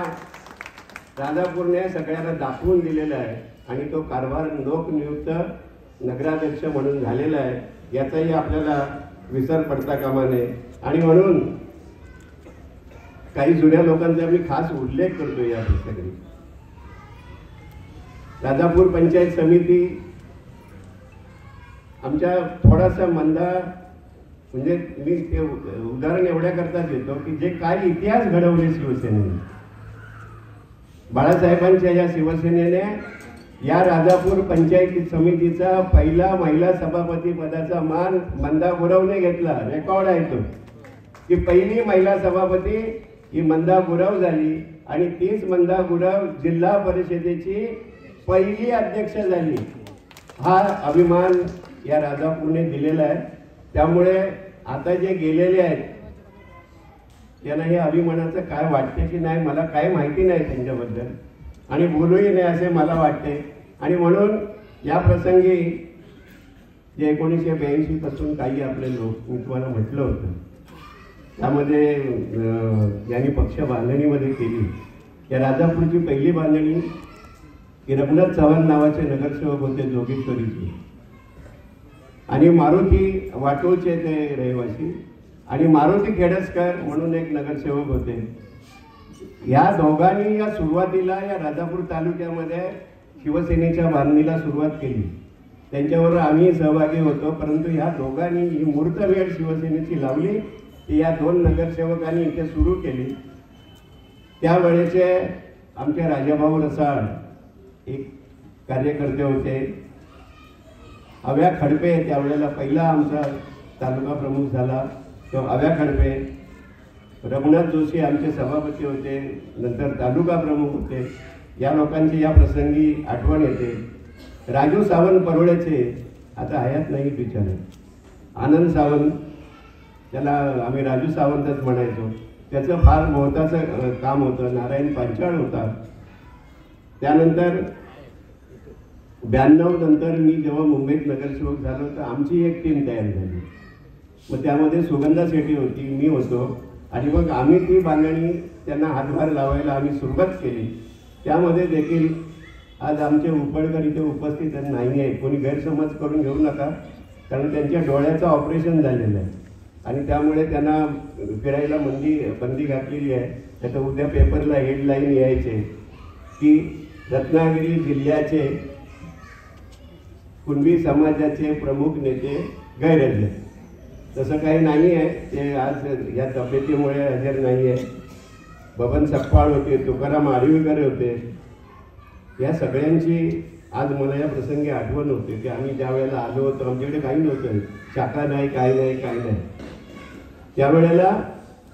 राजापूरने सगळ्यांना दाखवून दिलेलं आहे. आणि तो कारभार लोकनियुक्त नगराध्यक्ष म्हणून झालेला आहे, याचाही आपल्याला विसर पडता कामा नये. आणि म्हणून काही जुन्या लोकांचा मी खास उल्लेख करतो या पुस्तकात. राजापूर पंचायत समिती आमच्या थोडासा मंदा, म्हणजे मी ते उदाहरण एवढ्या करता देतो की जे काय इतिहास घडवले शिवसेनेने, बाळासाहेबांच्या या शिवसेनेने या राजापूर पंचायत समितीचा पहिला महिला सभापती पदाचा मान मंदा गुरवने घेतला. रेकॉर्ड आहे तो की पहिली महिला सभापती ही मंदा गुरव झाली आणि तीच मंदा गुरव जिल्हा परिषदेची पहिली अध्यक्ष झाली. हा अभिमान या राजापूरने दिलेला आहे. त्यामुळे आता जे गेलेले आहेत त्यांना हे अभिमानाचं काय वाटते की नाही मला काय माहिती नाही त्यांच्याबद्दल आणि बोलूही नाही असे मला वाटते. आणि म्हणून या प्रसंगी जे 1982 पासून काही आपले लोक मी तुम्हाला म्हटलं होतं त्यामध्ये ज्यांनी पक्ष बांधणीमध्ये केली या राजापूरची पहिली बांधणी की रघुनाथ चव्हाण नावाचे नगरसेवक होते जोगेश्वरीचे आणि मारुती वाटोळचे ते रहिवासी आणि मारुती खेडसकर म्हणून एक नगरसेवक होते. या दोघांनी या सुरुवातीला या राजापूर तालुक्यामध्ये शिवसेनेच्या बांधणीला सुरुवात केली. त्यांच्यावर आम्ही सहभागी होतो. परंतु ह्या दोघांनी ही मुहूर्तमेढ शिवसेनेची लावली ती या 2 नगरसेवकांनी इथे सुरू केली. त्यावेळेचे आमचे राजाभाऊ रसाळ एक कार्यकर्ते होते. अव्या खडपे त्यावेळेला पहिला आमचा तालुका प्रमुख झाला तो अव्या खडपे. रघुनाथ जोशी आमचे सभापती होते. नंतर तालुका प्रमुख होते. या लोकांची या प्रसंगी आठवण येते. राजू सावंत परोळेचे आता हयात नाही बिचारे. आनंद सावंत त्याला आम्ही राजू सावंतच म्हणायचो. त्याचं फार महत्त्वाचं काम होतं. नारायण पांचाळ होता. त्यानंतर 92 नंतर मी जेव्हा मुंबईत नगरसेवक झालो तर आमची एक टीम तयार झाली. मग त्यामध्ये सुगंधा शेट्टी होती, मी होतो आणि मग आम्ही ती बांधणी त्यांना हातभार लावायला आम्ही सुरुवात केली. त्यामध्ये देखील आज आमचे उपळकर इथे उपस्थित नाही आहे. कोणी गैरसमज करून घेऊ नका कारण त्यांच्या डोळ्याचं ऑपरेशन झालेलं आहे आणि त्यामुळे त्यांना फिरायला बंदी घातलेली आहे. त्याचं उद्या पेपरला हेडलाईन यायचे की रत्नागिरी जिल्ह्याचे कुणबी समाजाचे प्रमुख नेते गैरहजर. तसं काही नाही आहे. ते आज या तब्येतीमुळे हजर नाही आहे. बबन सकपाळ होते, तुकाराम आडवीकर होते. या सगळ्यांची आज मला या प्रसंगी आठवण होते की आम्ही ज्या वेळेला आलो होतो आमच्याकडे काही नव्हतं. शाखा नाही, काय नाही. त्यावेळेला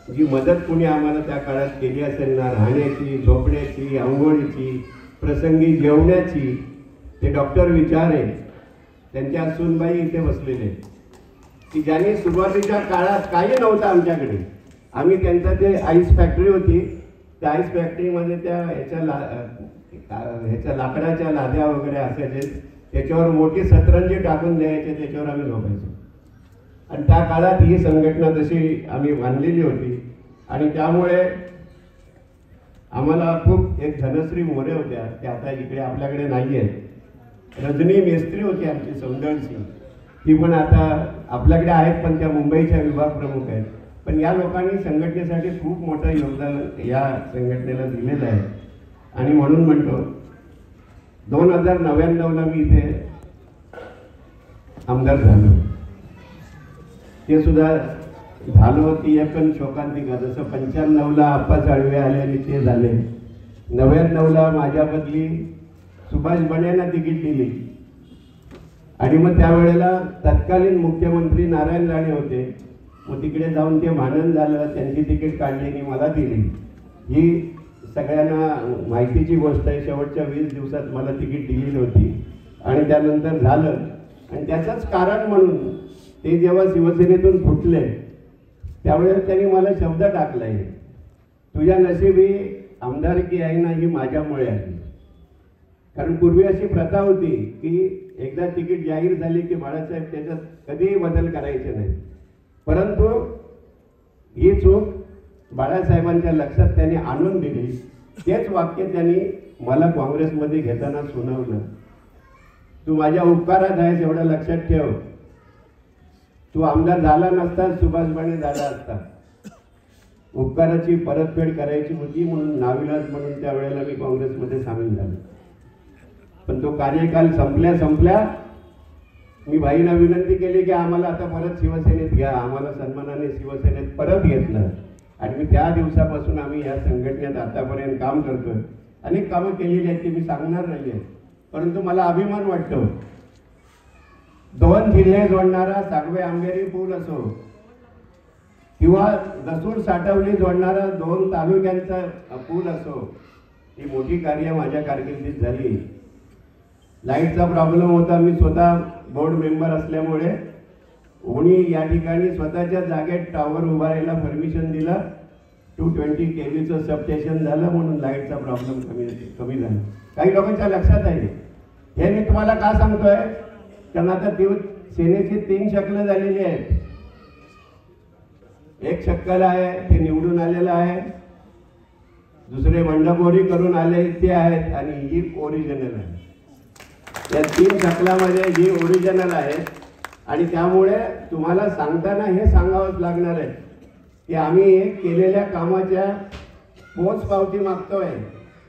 जी मदत कोणी आम्हाला त्या काळात केली असेल ना राहण्याची, झोपण्याची, आंघोळीची, प्रसंगी जेवण्याची ते डॉक्टर विचारे त्यांच्या सुनबाई इथे बसलेले की ज्यांनी सुरुवातीच्या काळात काही नव्हतं आमच्याकडे. आम्ही त्यांचं ते आईस फॅक्टरी होती त्या आईस फॅक्टरीमध्ये त्या ह्याच्या लाकडाच्या लाद्या वगैरे असायचे. त्याच्यावर मोठी सतरंजी टाकून द्यायचे, त्याच्यावर आम्ही झोपायचो. आणि त्या काळात ही संघटना तशी आम्ही बांधलेली होती आणि त्यामुळे आम्हाला खूप एक धनश्री मोरे होत्या त्या आता इकडे आपल्याकडे नाही आहेत. रजनी मेस्त्री होती आमची सौंदर्यची, ती पण आता आपल्याकडे आहेत पण त्या मुंबईच्या विभाग प्रमुख आहेत. पण या लोकांनी संघटनेसाठी खूप मोठं योगदान या संघटनेला दिलेलं आहे. आणि म्हणून म्हणतो 2099ला मी इथे आमदार झालो. ते सुद्धा झालो ती एकन शोकांतिका. जसं 95ला आप्पा साळवे आले आणि ते झाले. 99ला माझ्या बदली सुभाष बनेंना तिकीट दिली आणि मग त्यावेळेला तत्कालीन मुख्यमंत्री नारायण राणे होते. मग तिकडे जाऊन ते भांडण झालं, त्यांची तिकीट काढली आणि मला दिली. ही सगळ्यांना माहितीची गोष्ट आहे. शेवटच्या 20 दिवसात मला तिकीट दिलेली होती आणि त्यानंतर झालं. आणि त्याचंच कारण म्हणून ते जेव्हा शिवसेनेतून फुटले त्यावेळेस त्यांनी मला शब्द टाकलाय, तुझ्या नशिबी आमदारकी आहे ना ही माझ्यामुळे आहे. कारण पूर्वी अशी प्रथा होती की एकदा तिकीट जाहीर झाली की बाळासाहेब त्याच्यात कधीही बदल करायचे नाही. परंतु ही चूक बाळासाहेबांच्या लक्षात त्यांनी आणून दिली. तेच वाक्य त्यांनी मला काँग्रेसमध्ये घेताना सुनावलं, तू माझ्या उपकारात आहेस एवढं लक्षात ठेव. तू आमदार झाला नसता सुभाष बने झाला असता. उपकाराची परतफेड करायची होती म्हणून नाविलाज म्हणून त्यावेळेला मी काँग्रेसमध्ये सामील झालो. पण तो कार्यकाल संपल्या मी भाईंना विनंती केली की आम्हाला आता परत शिवसेनेत घ्या. आम्हाला सन्मानाने शिवसेनेत परत घेतलं आणि मी त्या दिवसापासून आम्ही या संघटनेत आतापर्यंत काम करतोय. अनेक कामं केलेली आहेत ती मी सांगणार नाही आहे, परंतु मला अभिमान वाटतो 2 जिल्हे जोडणारा सागवे आंबेरी पूल असो किंवा दसूर साटवली जोडणारा 2 तालुक्यांचा पूल असो, ही मोठी कार्य माझ्या कारकिर्दीत झाली. लाईटचा प्रॉब्लेम होता, मी स्वतः बोर्ड मेंबर असल्यामुळे कोणी या ठिकाणी स्वतःच्या जागेत टॉवर उभारायला परमिशन दिलं. 220 kVचं सबस्टेशन झालं म्हणून लाईटचा प्रॉब्लेम कमी झाला. काही लोकांच्या लक्षात आहे. हे मी तुम्हाला का सांगतोय, कारण आता सेनेची 3 शक्कलं झालेली आहेत. एक शक्कल आहे ते निवडून आलेलं आहे, दुसरे बंडखोरी करून आले ते आहेत, आणि ही ओरिजिनल आहे. या 3 शक्कलामध्ये ही ओरिजिनल आहे. आणि त्यामुळे तुम्हाला सांगताना हे सांगावंच लागणार आहे की आम्ही केलेल्या कामाच्या पोचपावती मागतोय.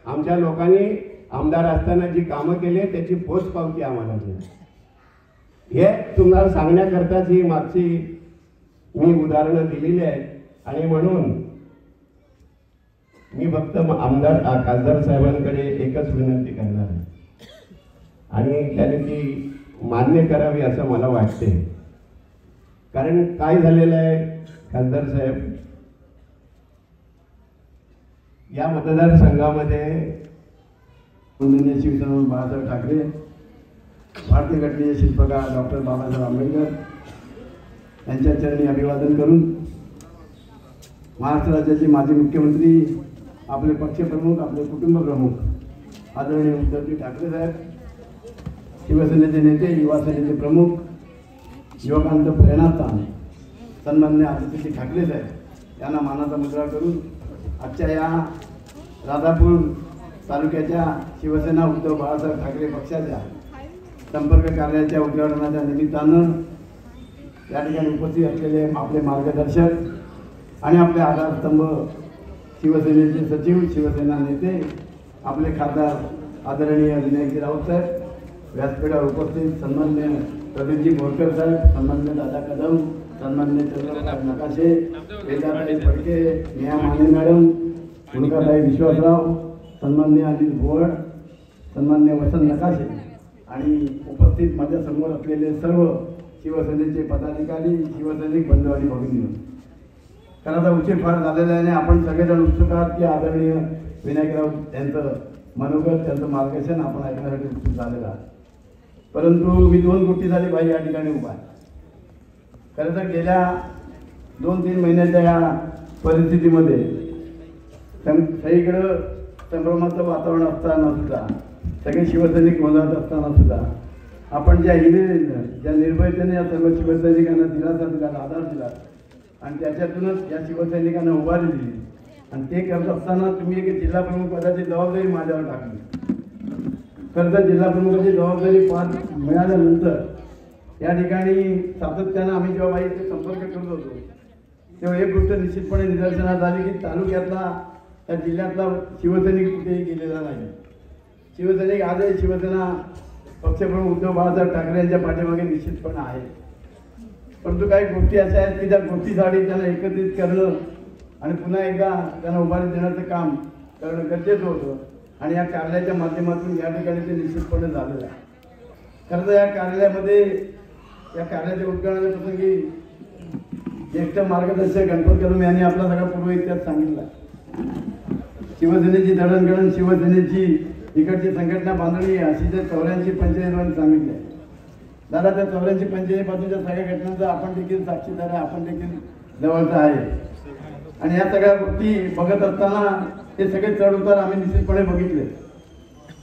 आमच्या लोकांनी आमदार असताना जी कामं केली त्याची पोचपावती आम्हाला द्या. हे तुम्हाला सांगण्याकरताच ही मागची मी उदाहरणं दिलेली आहेत. आणि म्हणून मी फक्त खासदार साहेबांकडे एकच विनंती करणार आहे आणि त्यांनी ती मान्य करावी असं मला वाटते. कारण काय झालेलं आहे खासदार साहेब, या मतदारसंघामध्ये शिवसेना बाळासाहेब ठाकरे, भारतीय घटनेचे शिल्पकार डॉक्टर बाबासाहेब आंबेडकर यांच्या चरणी अभिवादन करून महाराष्ट्र राज्याचे माजी मुख्यमंत्री, आपले पक्षप्रमुख, आपले कुटुंब प्रमुख आदरणीय उद्धवजी ठाकरे साहेब, शिवसेनेचे नेते, युवा सेनेचे प्रमुख, युवकांचं प्रेरणास्थान सन्माननीय आदित्यजी ठाकरे साहेब यांना मानाचा मुजरा करून आजच्या या राजापूर तालुक्याच्या शिवसेना उद्धव बाळासाहेब ठाकरे पक्षाच्या संपर्क कार्याच्या उद्घाटनाच्या निमित्तानं या ठिकाणी उपस्थित असलेले आपले मार्गदर्शक आणि आपले आधारस्तंभ शिवसेनेचे सचिव, शिवसेना नेते, आपले खासदार आदरणीय विनायकजी राऊत साहेब, व्यासपीठावर उपस्थित सन्माननीय प्रदीपजी बोरकर साहेब, सन्माननीय दादा कदम, सन्माननीय चंद्रकांत नकाशे, वेदाताई फडके, नेहा माने मॅडम, मुलकाताई विश्वासराव, सन्माननीय अनिल भोवड, सन्माननीय वसंत नकाशे आणि उपस्थित माझ्या समोर असलेले सर्व शिवसेनेचे पदाधिकारी, शिवसैनिक बंधू आणि भगिनी. कारण आता उशीर फार झालेला आहे आणि आपण सगळेजण उत्सुक आहात की आदरणीय विनायकराव यांचं मनोगत, त्यांचं मार्गदर्शन आपण ऐकण्यासाठी उत्सुक झालेलं आहे. परंतु मी 2 गोष्टी झाली बाई या ठिकाणी उभा आहे. खरं तर गेल्या 2-3 महिन्याच्या या परिस्थितीमध्ये सगळीकडं संभ्रमाचं वातावरण असताना सुद्धा, सगळे शिवसैनिक गोंधळात असताना सुद्धा आपण ज्या निर्भयतेने या सर्व शिवसैनिकांना दिलासा दिला, आधार दिला आणि त्याच्यातूनच या शिवसैनिकांना उभारी दिली. आणि ते करत असताना तुम्ही एक जिल्हा प्रमुख पदाची जबाबदारी माझ्यावर टाकली. खरं तर जिल्हा प्रमुखाची जबाबदारी मिळाल्यानंतर या ठिकाणी सातत्यानं आम्ही जेव्हा बाईचे संपर्क करत होतो तेव्हा एक गोष्ट निश्चितपणे निदर्शनास आली की तालुक्यातला, त्या जिल्ह्यातला शिवसैनिक कुठेही गेलेला नाही. शिवसैनिक आजही शिवसेना पक्षप्रमुख उद्धव बाळासाहेब ठाकरे यांच्या पाठीमागे निश्चितपणे आहे. परंतु काही गोष्टी अशा आहेत की त्या गोष्टीसाठी त्यांना एकत्रित करणं आणि पुन्हा एकदा त्यांना उभारी देण्याचं काम करणं गरजेचं होतं. आणि या कार्यालयाच्या माध्यमातून या ठिकाणी ते निश्चितपणे झालेलं आहे. खरं तर या कार्यालयामध्ये, या कार्यालयाच्या उद्घाटनाच्या प्रसंगी ज्येष्ठ मार्गदर्शक गणपत कदम यांनी आपला सगळा पूर्व इतिहास सांगितला. शिवसेनेची दळणघळण, शिवसेनेची इकडची संघटना बांधणी अशी ते 84-45 सांगितले. दादा त्या 84-45 पासूनच्या सगळ्या घटनांचा आपण देखील साक्षीदार आहे, आपण देखील जवळचा आहे. आणि या सगळ्या गोष्टी बघत असताना ते सगळे चढ उतार आम्ही निश्चितपणे बघितले.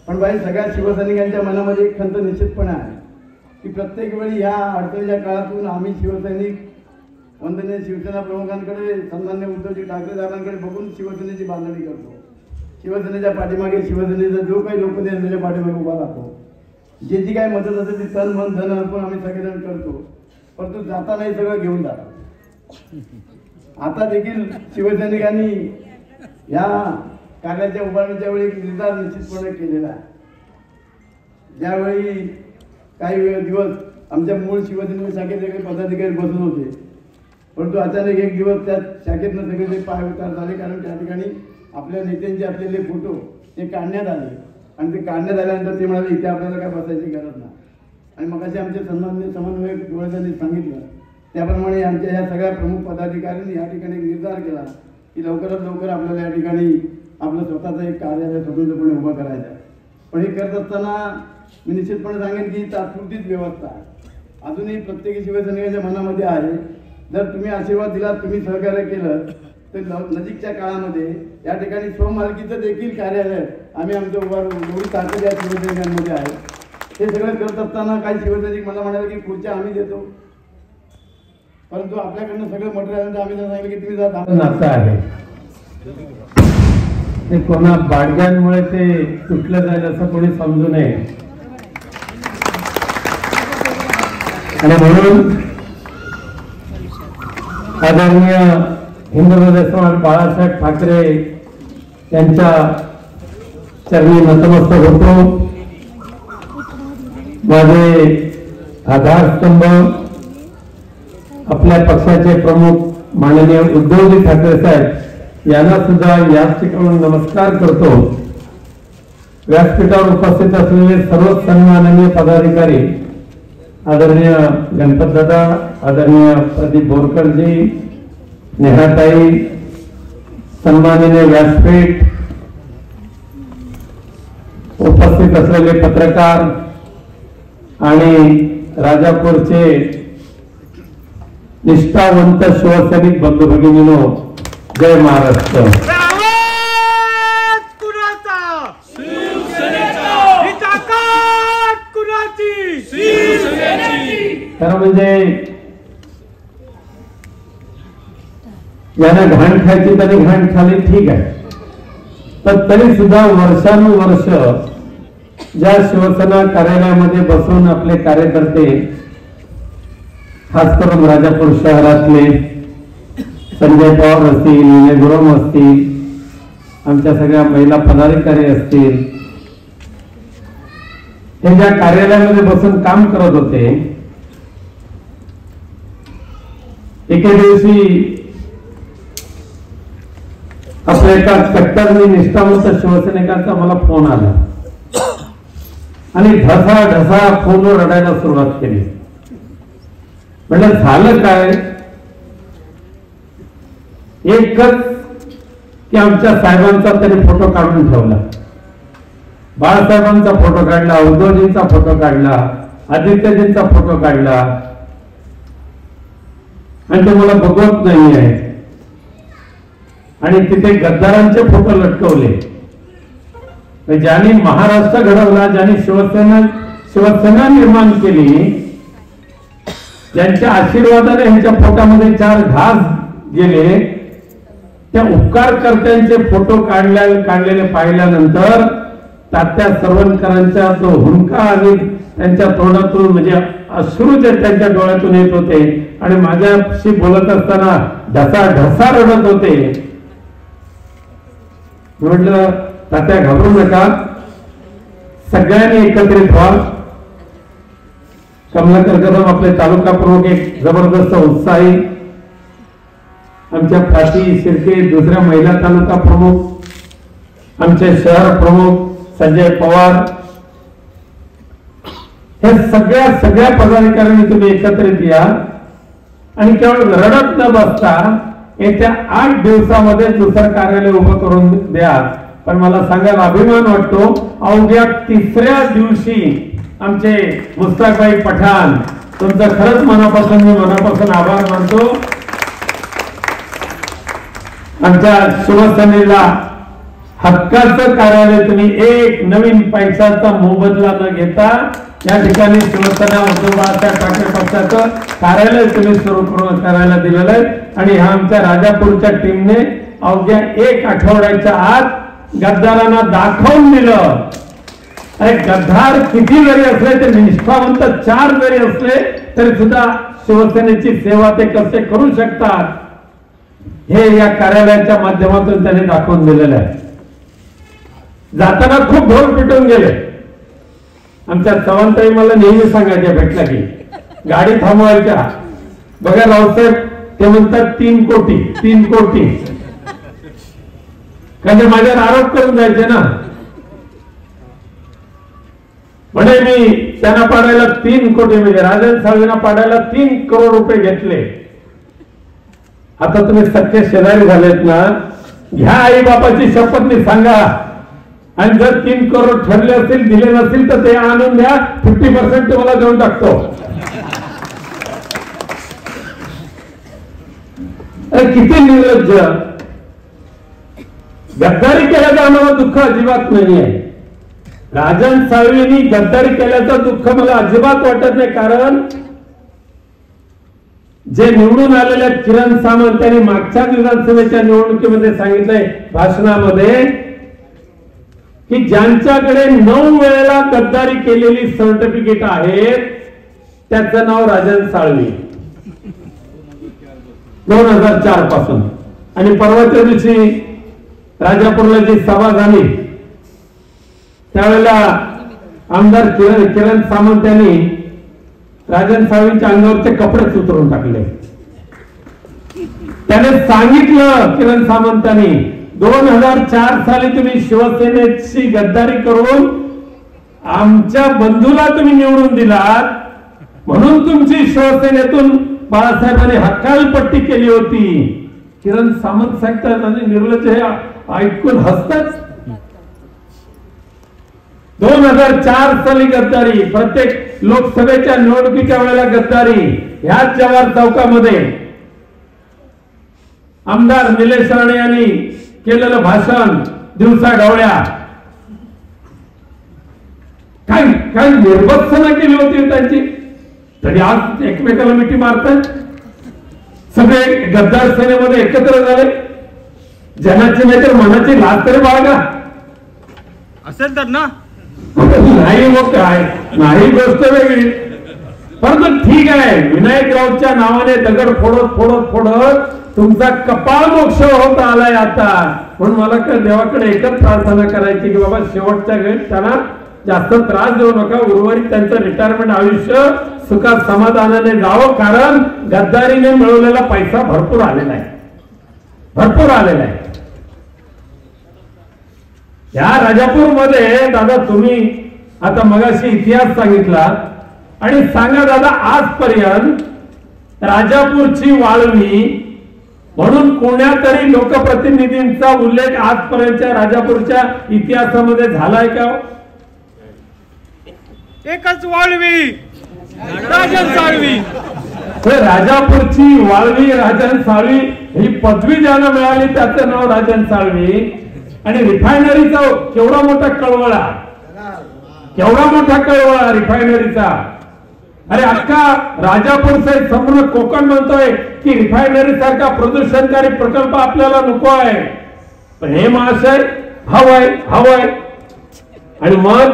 पण बाई सगळ्या शिवसैनिकांच्या मनामध्ये एक खंत निश्चितपणे आहे की प्रत्येक वेळी ह्या अडचणीच्या काळातून आम्ही शिवसैनिक वंदनीय शिवसेना प्रमुखांकडे, सन्मान्य उद्धवजी ठाकरे साहेबांकडे बघून शिवसेनेची बांधणी करतो. शिवसेनेच्या पाठीमागे, शिवसेनेचा जो काही लोकनेत्याच्या पाठीमागे उभा राहतो. जे जी काही मदत असेल ती तन मन धन अर्पण आम्ही सगळेजण करतो. परंतु जाताना हे सगळं घेऊन जातो. आता देखील शिवसैनिकांनी या कार्याच्या उभारणीच्या वेळी एक निर्धार निश्चितपणे केलेला आहे. ज्यावेळी काही दिवस आमच्या मूळ शिवसेना शाखेचे काही पदाधिकारी बसत होते, परंतु अचानक एक दिवस त्या शाखेतनं सगळे पाय उतार झाले. कारण त्या ठिकाणी आपल्या नेत्यांचे असलेले फोटो ते काढण्यात आले आणि ते काढण्यात आल्यानंतर ते म्हणाले इथे आपल्याला काय बसायची गरज नाही. आणि मग असे आमचे समन्वयक डोळ्यांनी सांगितलं त्याप्रमाणे आमच्या या सगळ्या प्रमुख पदाधिकाऱ्यांनी या ठिकाणी निर्धार केला की लवकरात लवकर आपल्याला या ठिकाणी आपलं स्वतःचं एक कार्यालय स्वतंत्रपणे उभं करायचं आहे. पण हे करत असताना मी निश्चितपणे सांगेन की तात्पुरतीच व्यवस्था आहे. अजूनही प्रत्येक शिवसैनिकाच्या मनामध्ये आहे जर तुम्ही आशीर्वाद दिला तुम्ही सहकार्य केलं तर नजीकच्या काळामध्ये या ठिकाणी स्वमालकीचं देखील कार्यालय आम्ही आमचं एवढी ताकद या शिवसैनिकांमध्ये आहे. हे सगळं करत असताना काही शिवसैनिक मला म्हणाले की खुर्च्या आम्ही देतो परंतु आपल्याकडनं सगळं मटेरियल आम्ही जर सांगितलं की तुम्ही जर नातं आहे ते कोणा बाडग्यांमुळे ते तुटलं जाईल असं कोणी समजू नये. आणि म्हणून आदरणीय हिंदू हृदय सम्राट बाळासाहेब ठाकरे यांच्या चरणी नतमस्तक होतो. माझे आधारस्तंभ आपल्या पक्षाचे प्रमुख माननीय उद्धवजी ठाकरे साहेब यांना सुद्धा याच ठिकाणी नमस्कार करतो. व्यासपीठावर उपस्थित असलेले सर्व सन्माननीय पदाधिकारी आदरणीय गणपत दादा, आदरणीय प्रदीप बोरकरजी, नेहाताई, सन्माननीय व्यासपीठ उपस्थित असलेले पत्रकार आणि राजापूरचे निष्ठावंत शिवसैनिक बंधू भगिनीनो, जय महाराष्ट्र. खरं म्हणजे यांना घाण खायची तरी घाण खाली ठीक आहे पण तरी सुद्धा वर्षानुवर्ष ज्या शिवसेना कार्यालयामध्ये बसून आपले कार्यकर्ते खास करून राजापूर शहरातले संजय पवार असतील, विनय गुरम असतील, आमच्या सगळ्या महिला पदाधिकारी असतील, हे ज्या कार्यालयामध्ये बसून काम करत होते एके दिवशी आपल्या एका कट्टर निष्ठावंत शिवसैनिकांचा मला फोन आला आणि ढसा ढसा फोनवर रडायला सुरुवात केली. म्हटलं झालं काय? एकच की आमच्या साहेबांचा तरी फोटो काढून ठेवला, बाळासाहेबांचा फोटो काढला, उद्धवजींचा फोटो काढला, आदित्यजींचा फोटो काढला आणि ते मला बघवत नाही आहे. आणि तिथे गद्दारांचे फोटो लटकवले. ज्यांनी महाराष्ट्र घडवला, ज्यांनी शिवसेना निर्माण केली, ज्यांच्या आशीर्वादाने ह्यांच्या पोटामध्ये 4 घास गेले, त्या उपकारकर्त्यांचे फोटो काढलेले पाहिल्यानंतर तात्या सरवणकरांचा जो हुंका आणि त्यांच्या तोंडातून म्हणजे अश्रू जे त्यांच्या डोळ्यातून येत होते आणि माझ्याशी बोलत असताना ढसा ढसा रडत होते. म्हटलं तात्या घाबरू नका, सगळ्यांनी एकत्रित व्हा. कमलाकर कदम आपले तालुका प्रमुख एक जबरदस्त उत्साही, आमच्या प्राची शिर्के दुसऱ्या महिला तालुका प्रमुख, आमचे शहर प्रमुख संजय पवार, हे सगळ्या पदाधिकाऱ्यांनी तुम्ही एकत्रित या आणि केवळ रडत न बसता येत्या 8 दिवसामध्ये दुसरं कार्यालय उभं करून द्या. पण मला सांगायला अभिमान वाटतो, अवघ्या 3ऱ्या दिवशी आमचे मुस्ताकबाई पठाण, तुमचं खरंच मनापासून आभार मानतो. आमच्या शिवसेनेला हक्काचं कार्यालय तुम्ही एक नवीन पैशाचा मोबदला न घेता या ठिकाणी शिवसेना उद्धव बाळासाहेब ठाकरे पक्षाचं कार्यालय तुम्ही सुरू करायला दिलेलं आहे. आणि ह्या आमच्या राजापूरच्या टीमने अवघ्या 1 आठवड्याच्या आत गद्दारांना दाखवून दिलं. अरे गद्दार किती जरी असले ते निष्ठावंत 4 जरी असले तरी सुद्धा शिवसेनेची सेवा ते कसे करू शकतात हे या कार्यालयाच्या माध्यमातून त्यांनी दाखवून दिलेलं आहे. जाताना खूप ढोल पिटून गेले. आमच्या चव्हाणताई मला नेहमी सांगायच्या भेटला की गाडी थांबवायच्या, बघा रावसाहेब ते म्हणतात 3 कोटी. म्हणजे माझ्यावर आरोप करून जायचे ना, म्हणजे मी त्यांना पाडायला 3 कोटी, म्हणजे राजन साळवींना पाडायला 3 करोड रुपये घेतले. आता तुम्ही सख्खे शेजारी झालेत ना, ह्या आई बापाची शपथ मी सांगा, आणि जर 3 करोड ठरले असतील, दिले नसतील तर ते आणून द्या, 50% तुम्हाला देऊन टाकतो. किती निर्लज्ज. गद्दारी केल्याचं आम्हाला दुःख अजिबात नाही आहे. राजन साळवींनी गद्दारी केल्याचं दुःख मला अजिबात वाटत नाही. कारण जे निवडून आलेल्या किरण सामंत यांनी मागच्या विधानसभेच्या निवडणुकीमध्ये सांगितलंय भाषणामध्ये की ज्यांच्याकडे 9 वेळेला गद्दारी केलेली सर्टिफिकेट आहेत त्याचं नाव राजन साळवी, 2004 पासून. आणि परवाच्या दिवशी राजापूरला जी सभा झाली त्यावेळेला आमदार किरण सामंत यांनी राजन साळवींच्या अंगावरचे कपडेच उतरून टाकले. त्याने सांगितलं किरण सामंतांनी 2004 साली तुम्ही शिवसेनेची गद्दारी करून आमच्या बंधूला तुम्ही निवडून दिलात, म्हणून तुमची शिवसेनेतून बाळासाहेबांनी हकालपट्टी केली होती. किरण सामंत सांगतात आणि निर्लज्ज हे ऐकून हसतात. 2004 साली गद्दारी, प्रत्येक लोकसभेच्या निवडणुकीच्या वेळेला गद्दारी. ह्याच जवाहर चौकामध्ये आमदार निलेश राणे यांनी केलेलं भाषण दिवसा ढवळ्या, काय काय निर्भत्सना केली होती त्यांची, तरी आज एकमेकाला मिठी मारतात. सगळे गद्दार सेनेमध्ये एकत्र झाले. जनाची नाही तर मनाची लाज तरी बाळगा असेल तर ना. नाही मग काय, नाही गोष्ट वेगळी. परंतु ठीक आहे, विनायक राऊतच्या नावाने दगड फोडत फोडत फोडत तुमचा कपाळ मोक्ष होत आलाय आता. म्हणून मला देवाकडे एकच प्रार्थना करायची की बाबा शेवटच्या वेळेस त्यांना जास्त त्रास देऊ नका, उर्वरित त्यांचं रिटायरमेंट आयुष्य सुखात समाधानाने जावं. कारण गद्दारीने मिळवलेला पैसा भरपूर आलेला आहे, भरपूर आलेला आहे. या राजापूरमध्ये दादा तुम्ही आता मगाशी इतिहास सांगितला, आणि सांगा दादा आजपर्यंत राजापूरची वाळवी म्हणून कोण्यातरी लोकप्रतिनिधींचा उल्लेख आजपर्यंतच्या राजापूरच्या इतिहासामध्ये झालाय का? एकच वाळवी, राजन साळवी. राजापूरची वाळवी राजन साळवी ही पदवी ज्याला मिळाली त्याचं नाव राजन साळवी. आणि रिफायनरीचा केवढा मोठा कळवळा, केवढा मोठा कळवळा रिफायनरीचा. अरे अख्खा राजापूर साहेब संपूर्ण कोकण म्हणतोय की रिफायनरी सारखा प्रदूषणकारी प्रकल्प आपल्याला नको आहे, पण हे महाशय हवंय हवंय. आणि मग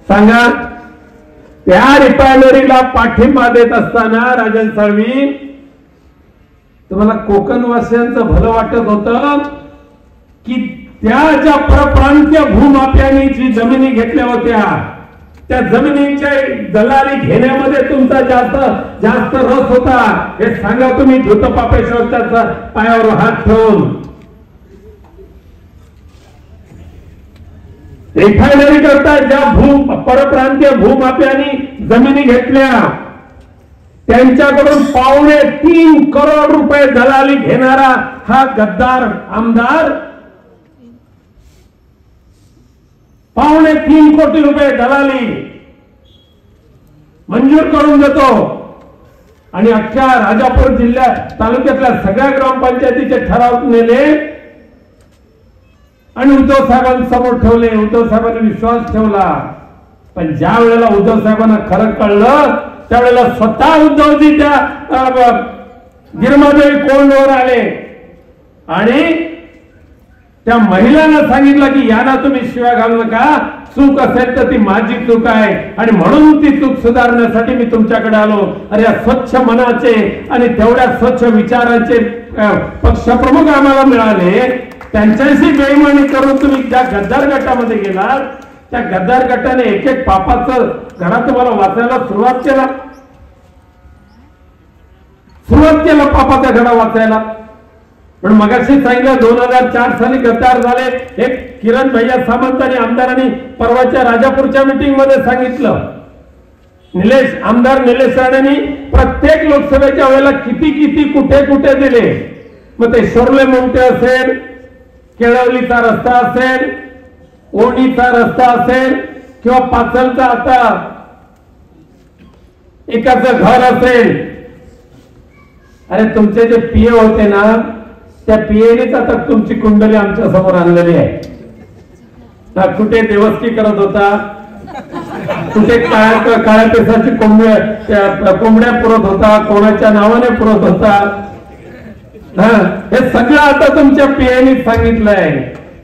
सांगा, त्या रिफायनरीला पाठिंबा देत असताना राजन साळवी तुम्हाला कोकणवासियांचं भलं वाटत होतं की त्या ज्या परप्रांतीय भूमाफ्यांनी जी जमिनी घेतल्या होत्या त्या जमिनीच्या दलाली घेण्यामध्ये तुमचा जास्त रस होता. हे सांगा तुम्ही धृतपापेश्वरच्या पायावर हात ठेवून. रिफायनरी करता ज्या परप्रांतीय भूमाफ्यांनी जमिनी घेतल्या त्यांच्याकडून 3.25 करोड रुपये दलाली घेणारा हा गद्दार आमदार 3.25 कोटी रुपये दलाली मंजूर करून देतो. आणि अख्ख्या राजापूर जिल्ह्यात तालुक्यातल्या सगळ्या ग्रामपंचायतीचे ठराव नेले आणि उद्धव साहेबांसमोर ठेवले. उद्धव साहेबांनी विश्वास ठेवला. पण ज्या वेळेला उद्धव साहेबांना खरं कळलं त्यावेळेला स्वतः उद्धवजी त्या गिरमादेवी कोंडवर आले आणि त्या महिलांना सांगितलं की यांना तुम्ही शिव्या घालू नका, चूक असेल तर ती माझी चूक आहे आणि म्हणून ती चूक सुधारण्यासाठी मी तुमच्याकडे आलो. अरे या स्वच्छ मनाचे आणि तेवढ्या स्वच्छ विचारांचे पक्षप्रमुख आम्हाला मिळाले. त्यांच्याशी बेईमानी करून तुम्ही ज्या गद्दार गटामध्ये गेलात त्या गद्दार गटाने एक एक पापाचं घडा तुम्हाला वाचायला सुरुवात केला पापाचा घडा वाचायला. पण मगाशी सांगितलं 2004 साली गद्दार झाले. एक किरण भैया सामंत आणि आमदारांनी परवाच्या राजापूरच्या मीटिंग मध्ये सांगितलं. आमदार निलेश राणेंनी प्रत्येक लोकसभेच्या वेळेला किती किती कुठे कुठे दिले. मग ते शोरले मोंटे असेल, केळवलीचा रस्ता असेल, ओणीचा रस्ता असेल किंवा पाचलचा आता एकाचं घर असेल. अरे तुमचे जे पीए होते ना, त्या पीएनेच आता तुमची कुंडली आमच्या समोर आणलेली आहे. कुठे देवस्थी करत होता, कुठे काळ्या पेसाची कोंबड्या पुरत होता, कोणाच्या नावाने पुरत होता. हे सगळं आता तुमच्या पीएने सांगितलंय.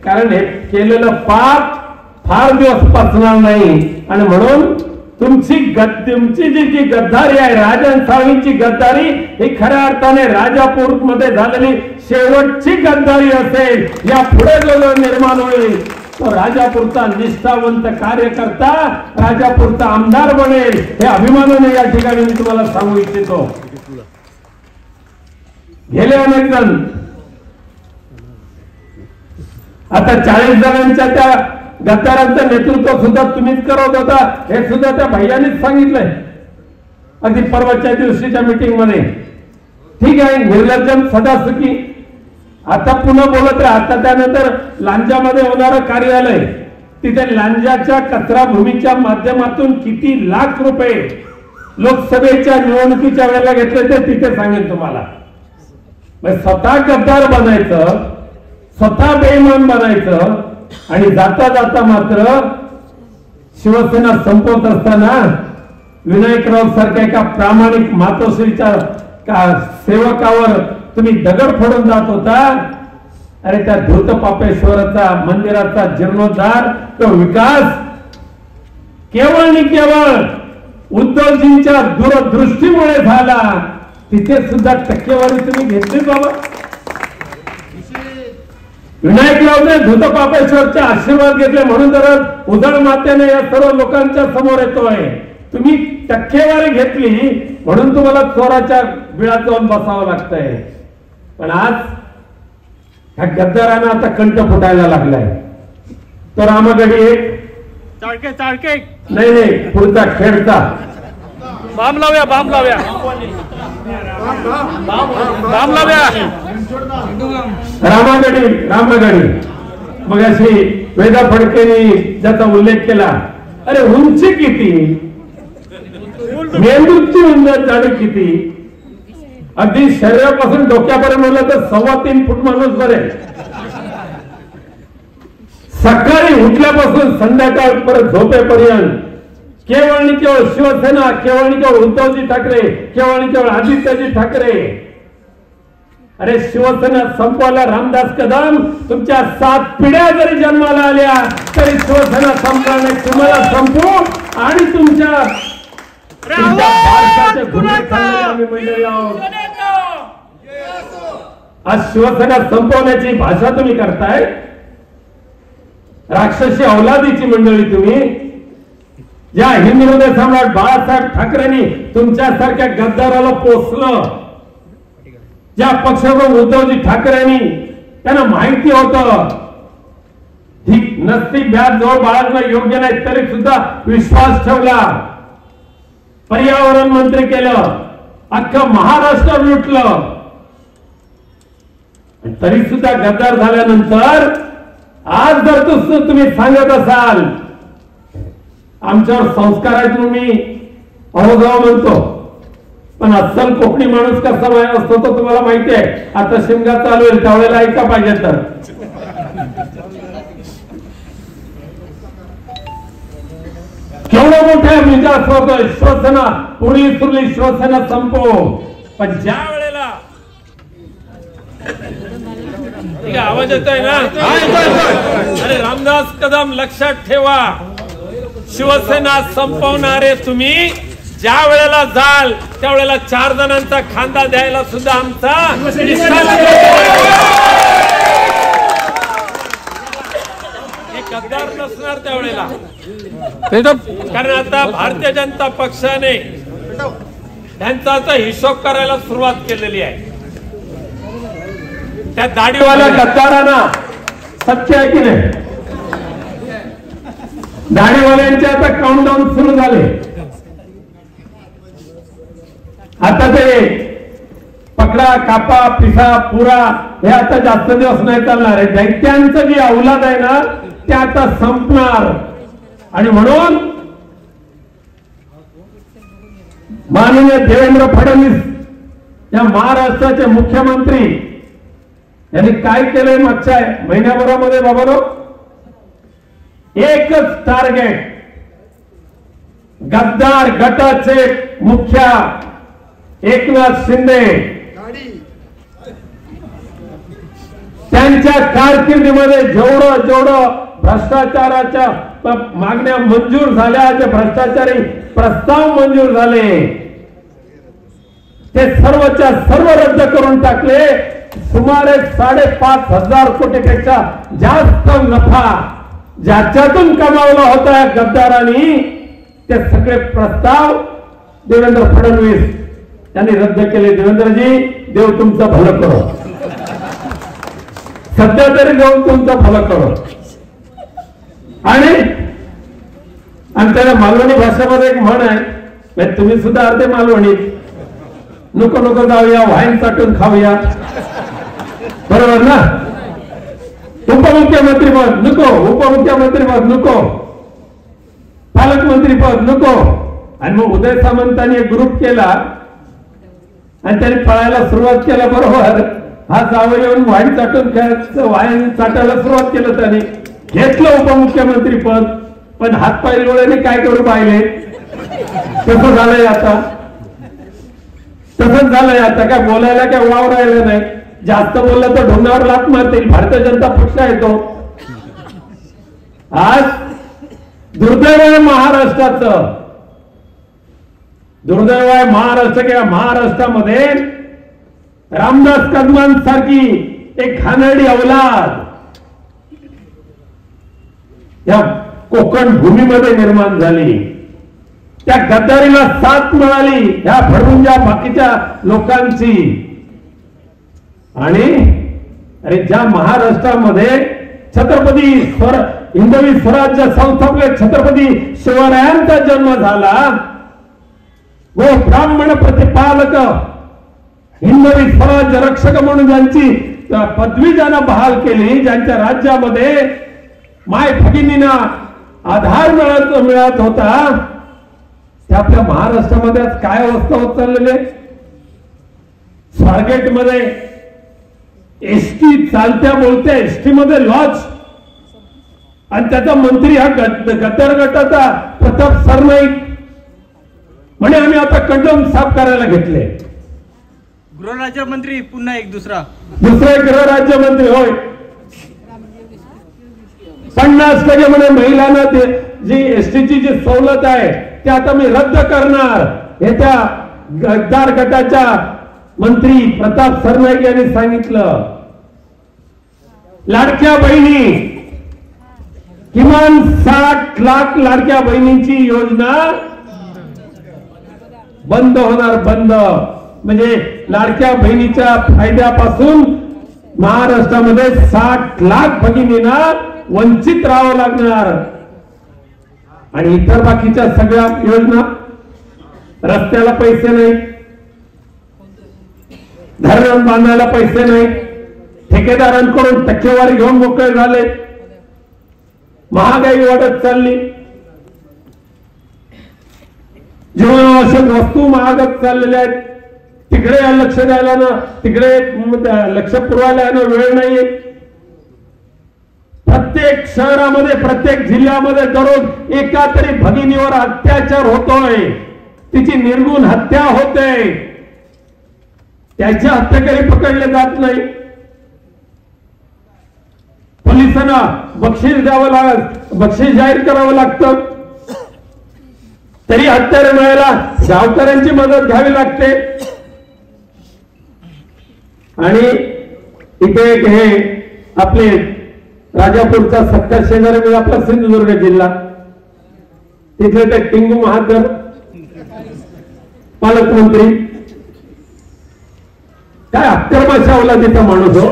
कारण हे केलेलं पाप फार दिवस पचणार नाही. आणि म्हणून तुमची जी गद्दारी आहे, राजन साळवींची गद्दारी, ही खऱ्या अर्थाने राजापूर मध्ये झालेली शेवटची गद्दारी असेल. या पुढे जो निर्माण होईल तो राजापूरचा निष्ठावंत कार्यकर्ता, राजापूरचा आमदार बनेल. हे अभिमानाने या ठिकाणी मी तुम्हाला सांगू इच्छितो. गेले अनेक जण, आता 40 जणांच्या त्या गद्दारांचं नेतृत्व सुद्धा तुम्हीच करत होता, हे सुद्धा त्या भैयानीच सांगितलंय अगदी परवाच्या दिवशीच्या मीटिंग मध्ये. ठीक आहे, निर्लज्जम सदा सुखी. आता पुन्हा बोलत राहा. आता त्यानंतर लांजामध्ये होणारं कार्यालय, तिथे लांजाच्या कचरा भूमीच्या माध्यमातून किती लाख रुपये लोकसभेच्या निवडणुकीच्या वेळेला घेतले ते तिथे सांगेन तुम्हाला. स्वतः गद्दार बनायचं, स्वतः बेईमान बनायचं आणि जाता जाता मात्र शिवसेना संपवत असताना विनायकराव सारख्या एका प्रामाणिक मातोश्रीच्या सेवकावर तुम्ही दगड फोडून जात होता. अरे त्या धूत पापेश्वराचा मंदिराचा जीर्णोद्धार तो विकास केवळ आणि केवळ उद्धवजींच्या दूरदृष्टीमुळे झाला. तिथे सुद्धा टक्केवारी तुम्ही घेतली बाबा. विनायकरावने धूतपापेश्वरचे आशीर्वाद घेतले म्हणून जर उदळ मातेने या सर्व लोकांच्या समोर येतोय. तुम्ही टक्केवारी घेतली म्हणून तुम्हाला चोराच्या बिळात जाऊन बसावं लागतंय. पण आज ह्या गद्दारांना आता कंठ फुटायला लागलाय. तो रामगडी एक चाळके नाही पुढचा खेळचा बाम लावूया रामगडी. मग अशी वेदा फडकेनी ज्याचा उल्लेख केला, अरे उंची किती, मेंदूची उंची जाडी किती, अगदी शरीरापासून डोक्यापर्यंत म्हणलं तर 3.25 फूट माणूस बरे. सकाळी उठल्यापासून संध्याकाळपर्यंत झोपेपर्यंत केवळ आणि केवळ शिवसेना, केवळ आणि केवळ उद्धवजी ठाकरे, केवळ आणि केवळ आदित्यजी ठाकरे. अरे शिवसेना संपवायला रामदास कदम तुमच्या 7 पिढ्या जरी जन्माला आल्या तरी शिवसेना संपवायला तुम्हाला संपू आणि तुमच्या आज शिवसेना संपवण्याची भाषा तुम्ही करताय. राक्षसी अवलादीची मंडळी तुम्ही. ज्या हिंदू हृदय सम्राट बाळासाहेब ठाकरेंनी तुमच्यासारख्या गद्दाराला पोचलं, ज्या पक्षप्रमुख उद्धवजी ठाकरेंनी त्यांना माहिती होतं ही नसती व्याज जवळ बाळगणं योग्य नाही तरी सुद्धा विश्वास ठेवला, पर्यावरण मंत्री केलं, अख्खं महाराष्ट्र लुटलं, तरी सुद्धा गद्दार झाल्यानंतर आज जर तुम्ही सांगत असाल आमच्यावर संस्कार आहेत म्हणून मी अहोगाव म्हणतो, पण अस्सल कोकणी माणूस कसा असतो तो तुम्हाला माहिती आहे. आता शिमगा चालू आहे त्यावेळेला ऐका पाहिजे तर. केवढं मोठ्या विकास होतोय. शिवसेना पुरी सुरली, शिवसेना संपो. पण ज्या वेळेला आवाज येतोय ना, अरे रामदास कदम लक्षात ठेवा, शिवसेना संपवणारे तुम्ही ज्या वेळेला जाल त्यावेळेला 4 जणांचा खांदा द्यायला सुद्धा आमचा गद्दार नसणार त्यावेळेला. कारण आता भारतीय जनता पक्षाने त्यांचा आता हिशोब करायला सुरुवात केलेली आहे. त्या दाढीवाल्या गद्दारांना सत्य आहे की नाही? दाढीवाल्यांचे आता काउंटडाऊन सुरू झाले. आता ते पकडा कापा पिसा पुरा हे आता जास्त दिवस नाही चालणार आहे. दैत्यांचं जी औलाद आहे ना ते आता संपणार. आणि म्हणून माननीय देवेंद्र फडणवीस या महाराष्ट्राचे मुख्यमंत्री यांनी काय केलंय मागच्या महिन्याभरामध्ये बाबांनो? एकच टार्गेट, गद्दार गटाचे मुख्य एकनाथ शिंदे त्यांच्या कारकिर्दीमध्ये जेवढं भ्रष्टाचाराच्या मागण्या मंजूर झाल्या, जे भ्रष्टाचारी प्रस्ताव मंजूर झाले ते सर्वच्या सर्व रद्द करून टाकले. सुमारे 5,500 कोटीपेक्षा जास्त नफा ज्याच्यातून कमावला होता गद्दारांनी ते सगळे प्रस्ताव देवेंद्र फडणवीस यांनी रद्द केले. देवेंद्रजी, देव तुमचं भलं करो, सध्या तरी देव तुमचं भलं करो. आणि त्याला मालवणी भाषेमध्ये एक म्हण आहे, तुम्ही सुद्धा अर्धे मालवणी, नको नको जाऊया वाईन चाटून खाऊया, बरोबर ना? उपमुख्यमंत्री पद नको, उपमुख्यमंत्री पद नको, पालकमंत्री पद नको. आणि मग उदय सामंतांनी एक ग्रुप केला आणि त्यांनी पळायला सुरुवात केला. बरोबर, हा जावं येऊन वाईन चाटून खायचं, वाईन चाटायला सुरुवात केलं. त्यांनी घेतलं उपमुख्यमंत्री पद, पण हातपाय लोळ्याने काय करू पाहिले. तसं झालंय आता, तसंच झालंय आता. काय बोलायला काय वाव राहिलं नाही. जास्त बोललं तर ढोंगावर लात मारतील. भारतीय जनता पक्ष आहे तो. आज दुर्दैव आहे महाराष्ट्राचं, दुर्दैव आहे महाराष्ट्र किंवा महाराष्ट्रामध्ये रामदास कदमांसारखी एक घाणेरडी औलाद या कोकण भूमीमध्ये निर्माण झाली. त्या गद्दारीला साथ मिळाली ह्या भडमुंजा बाकीच्या लोकांची. आणि अरे ज्या महाराष्ट्रामध्ये छत्रपती हिंदवी स्वराज्य संस्थापक छत्रपती शिवरायांचा जन्म झाला व ब्राह्मण प्रतिपालक हिंदवी स्वराज्य रक्षक म्हणून ज्यांची पदवी ज्यांना बहाल केली, ज्यांच्या राज्यामध्ये माय भगिनींना आधार मिळत होता, त्या आपल्या महाराष्ट्रामध्ये आज काय अवस्था होत चाललेली आहे. स्वारगेट मध्ये एसटी चालत्या बोलत्या एसटी मध्ये लॉज, आणि त्याचा मंत्री हा गद्दार गटाचा प्रताप सरनाईक म्हणे आम्ही आता कंडोम साफ करायला घेतले. गृहराज्यमंत्री पुन्हा एक दुसरा गृहराज्यमंत्री होय. 50% म्हणे महिलांना जी एसटीची जी सवलत आहे ते आता मी रद्द करणार, हे त्या गद्दार गटाच्या मंत्री प्रताप सरनाईक यांनी सांगितलं. लाडक्या बहिणी, किमान 60 लाख लाडक्या बहिणींची योजना बंद होणार, बंद. म्हणजे लाडक्या बहिणीच्या फायद्यापासून महाराष्ट्रामध्ये 60 लाख भगिनींना वंचित राहावं लागणार. आणि इतर बाकीच्या सगळ्या योजना, रस्त्याला पैसे नाही, धरण बांधायला पैसे नाही, ठेकेदारांकडून टक्केवारी घेऊन मोकळे झाले, महागाई वाढत चालली, जीवनावश्यक वस्तू महागत चाललेल्या आहेत. तिकडे लक्ष द्यायला ना, तिकडे लक्ष पुरवायला ना वेळ नाहीये. प्रत्येक शहरामध्ये, प्रत्येक जिल्ह्यामध्ये दररोज एका तरी भगिनीवर अत्याचार होतोय, तिची निर्गुण हत्या होते, त्याच्या हत्याकारी पकडले जात नाही. पोलिसांना बक्षीस द्यावं लागत, बक्षीस जाहीर करावं लागतं, तरी हत्यारे मिळायला गावकऱ्यांची मदत घ्यावी लागते. आणि इथे हे आपले राजापूरचा सत्ता शेजारी म्हणजे आपला सिंधुदुर्ग जिल्हा, तिथले ते टिंगू महाजन पालकमंत्री, काय अक्करमाशा ओला तिचा माणूस हो.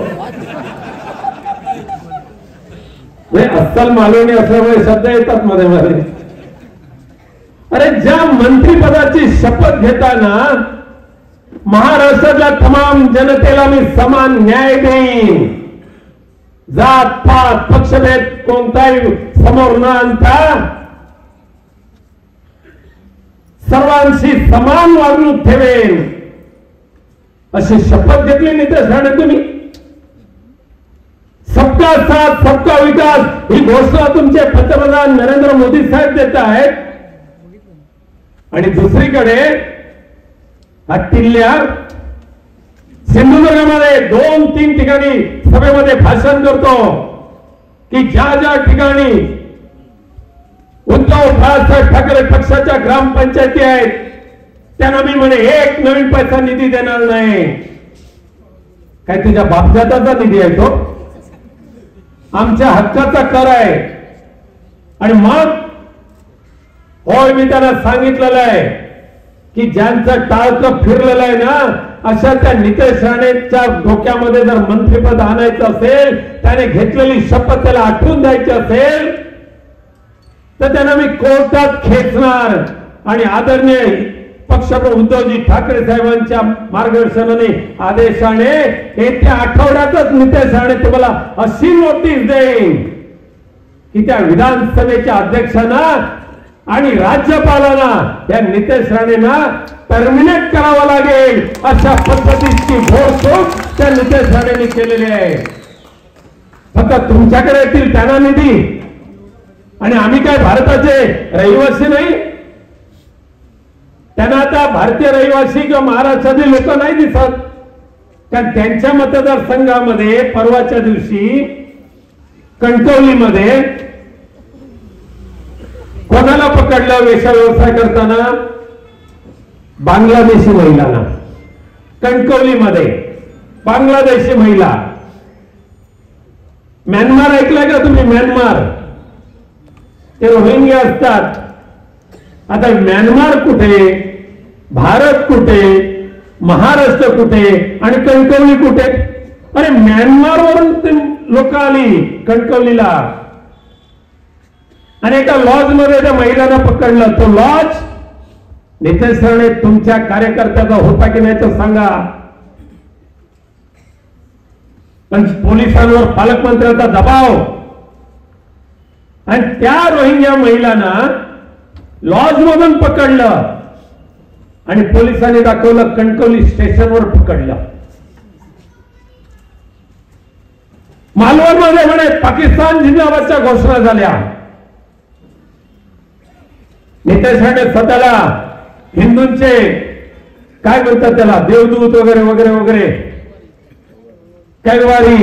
अस्सल मालवणी असल्यामुळे शब्द येतात मध्ये मध्ये. अरे ज्या मंत्रिपदाची शपथ घेताना महाराष्ट्रातल्या तमाम जनतेला मी समान न्याय देईन, जात पात पक्षभेद कोणताही समोर न आणता सर्वांशी समान वागणूक ठेवेन अशी शपथ घेतली नितेश राणे तुम्ही. सबका साथ सबका विकास ही घोषणा तुमचे पंतप्रधान नरेंद्र मोदी साहेब देत आहेत. आणि दुसरीकडे हा किल्ल्या सिंधुदुर्गमध्ये 2-3 ठिकाणी सभेमध्ये भाषण करतो की ज्या ज्या ठिकाणी उद्धव बाळासाहेब ठाकरे पक्षाच्या ग्रामपंचायती आहेत त्यांना मी म्हणे एक नवीन पैसा निधी देणार नाही. काय तुझ्या बापजाताचा निधी आहे तो? आमच्या हक्काचा कर आहे. आणि मग होय मी त्यांना सांगितलेलं आहे की ज्यांचं टाळकं फिरलेलं आहे ना अशा त्या नितेश राणेच्या डोक्यामध्ये जर मंत्रिपद आणायचं असेल, त्याने घेतलेली शपथ त्याला आठवून द्यायची असेल तर त्यांना मी कोर्टात खेचणार. आणि आदरणीय पक्षप्रमुख उद्धवजी ठाकरे साहेबांच्या मार्गदर्शनाने आदेशाने येत्या आठवड्यातच नितेश राणे तुम्हाला अशी नोटीस देईन की त्या विधानसभेच्या अध्यक्षांना आणि राज्यपालांना या नितेश राणेंना टर्मिनेट करावं लागेल अशा पद्धतीची घोषणा त्या नितेश राणेंनी केलेली आहे. फक्त तुमच्याकडे येतील त्यांना निधी आणि आम्ही काय भारताचे रहिवासी नाही? त्यांना आता भारतीय रहिवासी किंवा महाराष्ट्रातील लोक नाही दिसत. कारण त्यांच्या मतदारसंघामध्ये परवाच्या दिवशी कणकवलीमध्ये कोणाला पकडलं वेश्या व्यवसाय करताना? बांगलादेशी महिलांना. कणकवलीमध्ये बांगलादेशी महिला. म्यानमार ऐकलंय का तुम्ही? म्यानमार ते रोहिंग्या असतात. आता म्यानमार कुठे, भारत कुठे, महाराष्ट्र कुठे आणि कणकवली कुठे? अरे म्यानमार वरून ते लोक आली कणकवलीला आणि एका लॉज मध्ये त्या महिलांना पकडलं. तो लॉज नितेश राणे तुमच्या कार्यकर्त्याचा होता की नाही तर सांगा. पण पोलिसांवर पालकमंत्र्याचा दबाव आणि त्या रोहिंग्या महिलांना लॉज मधून पकडलं आणि पोलिसांनी दाखवलं कणकवली स्टेशनवर पकडलं. मालवण मध्ये म्हणे पाकिस्तान जिंदाबादच्या घोषणा झाल्या. नितेश राणे स्वतःला हिंदूंचे काय म्हणतात त्याला देवदूत वगैरे वगैरे वगैरे कैवारी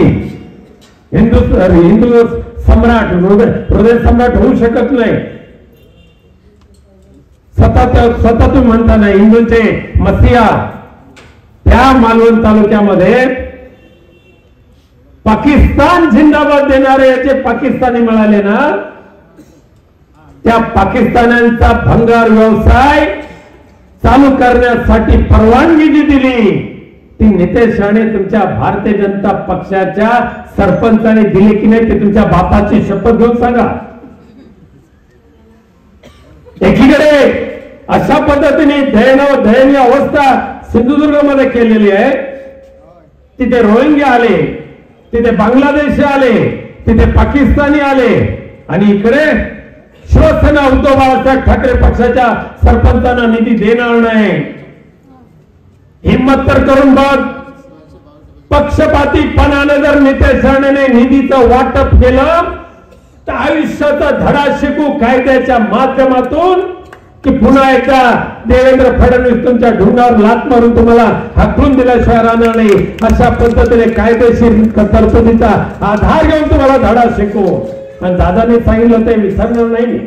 हिंदू सम्राट हृदय सम्राट होऊ शकत नाही. स्वतः तुम्ही म्हणता नाही हिंदूंचे मसिया. त्या मालवण तालुक्यामध्ये पाकिस्तान जिंदाबाद देणारे जे पाकिस्तानी मिळाले ना त्या पाकिस्तान्यांचा भंगार व्यवसाय चालू करण्यासाठी परवानगी जी दिली ती नितेश राणे तुमच्या भारतीय जनता पक्षाच्या सरपंचाने दिली की नाही ते तुमच्या बापाची शपथ घेऊन सांगा. एकीकडे अशा पद्धतीने दयनीय अवस्था सिंधुदुर्गमध्ये केलेली आहे. तिथे रोहिंग्या आले, तिथे बांगलादेशी आले, तिथे पाकिस्तानी आले आणि इकडे शिवसेना उद्धव बाळासाहेब ठाकरे पक्षाच्या सरपंचांना निधी देणार नाही. हिम्मत तर करून बघ. पक्षपातीपणाने जर नितेश राणेने निधीचं वाटप केलं तर आयुष्याचा धडा शिकू कायद्याच्या माध्यमातून की पुन्हा एकदा देवेंद्र फडणवीस तुमच्या ढुंगावर लात मारून तुम्हाला हाकलून दिल्याशिवाय राहणार नाही. अशा पद्धतीने कायदेशीर तरतुदीचा आधार घेऊन तुम्हाला धडा शिकू. आणि दादाने सांगितलं ते विसरणार नाही.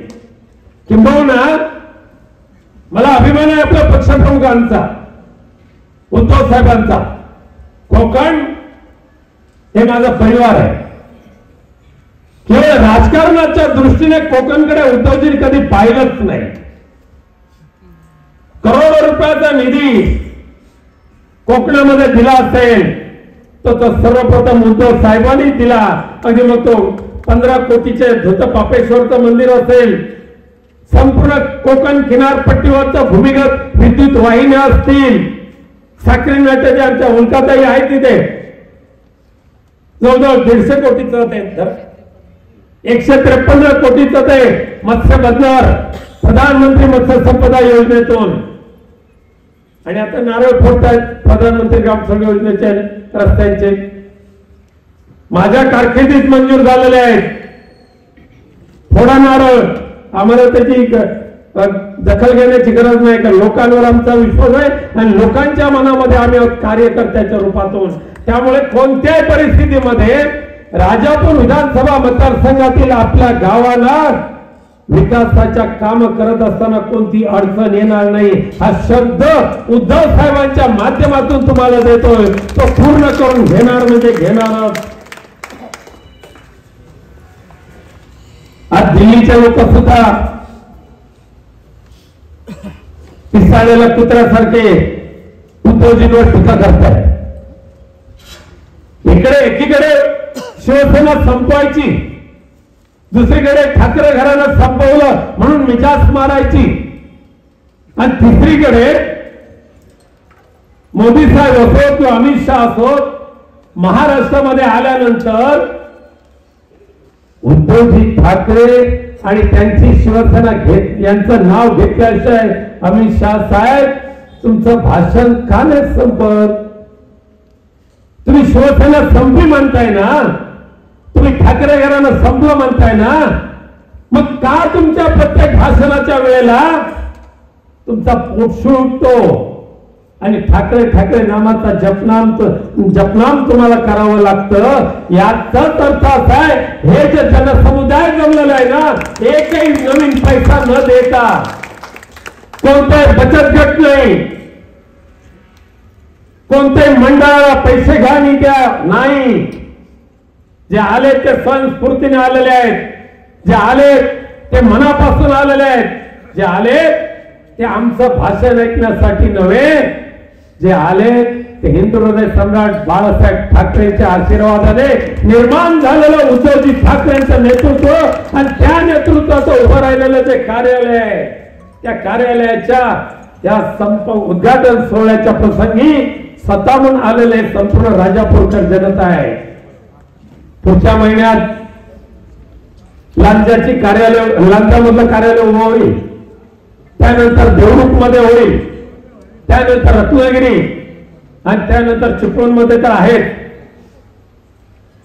किंबहुना मला अभिमान आहे आपल्या पक्षप्रमुखांचा, उद्धव साहेबांचा. कोकण हे माझा परिवार आहे. केवळ राजकारणाच्या दृष्टीने कोकणकडे उद्धवजींनी कधी पाहिलंच नाही. करोडो रुपयाचा निधी कोकणामध्ये दिला असेल तर तो सर्वप्रथम उद्धव साहेबांनी दिला आणि मग तो 15 कोटीचे धुतपापेश्वरचं मंदिर असेल, संपूर्ण कोकण किनारपट्टीवरचं भूमिगत विद्युत वाहिन्या असतील, साखरी नाट्याच्या आमच्या उल्काताई आहे तिथे जवळजवळ 150 कोटीचं ते 153 कोटीचं ते मत्स्य बंदर प्रधानमंत्री मत्स्य संपदा योजनेतून, आणि आता नारळ फोडतायत प्रधानमंत्री ग्राम सडक योजनेचे रस्त्यांचे माझ्या कारकिर्दीत मंजूर झालेले आहेत. फोडा नारळ, आम्हाला त्याची दखल घेण्याची गरज नाही का, लोकांवर आमचा विश्वास आहे आणि लोकांच्या मनामध्ये आम्ही कार्यकर्त्याच्या रूपातून. त्यामुळे कोणत्याही परिस्थितीमध्ये राजापूर विधानसभा मतदारसंघातील आपल्या गावाला विकासाच्या काम करत असताना कोणती अडचण येणार नाही हा शब्द उद्धव साहेबांच्या माध्यमातून तुम्हाला देतोय. तो पूर्ण करून घेणार म्हणजे घेणार. आज दिल्लीचे लोक सुद्धा पिसाळलेल्या कुत्र्यासारखे उद्धवजींवर टीका करतात. इकडे एकीकडे शिवसेना संपवायची, दुसरीकडे ठाकरे घराणं संपवलं म्हणून मिजाज मारायची, आणि तिसरीकडे मोदी साहेब असो किंवा अमित शहा असो महाराष्ट्रामध्ये आल्यानंतर उद्धवजी ठाकरे आणि त्यांची शिवसेना यांचं नाव घेतल्याशिवाय अमित शहा साहेब तुमचं भाषण का नाही संपत? तुम्ही शिवसेना संपली म्हणताय ना, तुम्ही ठाकरे घराणं संपलं म्हणताय ना, मग का तुमच्या प्रत्येक भाषणाच्या वेळेला तुमचा पोटशू उठतो आणि ठाकरे ठाकरे नामाचा जपनाम तुम्हाला करावं लागतं? याचाच अर्थ असा आहे हे जे जनसमुदाय जमलेलं आहे ना, एकही नवीन पैसा न देता, कोणताही बचत गट नाही, कोणत्याही मंडळाला पैसे घ्या आणि द्या नाही, जे आले ते स्वयंस्फूर्तीने आलेले आहेत, जे आले ते मनापासून आलेले आहेत, जे आले ते आमचं भाषण ऐकण्यासाठी नव्हे, जे आले ते हिंदू हृदय सम्राट बाळासाहेब ठाकरेंच्या आशीर्वादाने निर्माण झालेलं उद्धवजी ठाकरेंचं नेतृत्व आणि त्या नेतृत्वाचं उभं राहिलेलं जे कार्यालय आहे, त्या कार्यालयाच्या या उद्घाटन सोहळ्याच्या प्रसंगी स्वतःहून आलेले संपूर्ण राजापूरकर जनता आहे. पुढच्या महिन्यात लांजाची कार्यालय, लांजामधलं कार्यालय उभं होईल, त्यानंतर देवरुख मध्ये होईल, त्यानंतर रत्नागिरी आणि त्यानंतर चिपळूण मध्ये तर आहेत.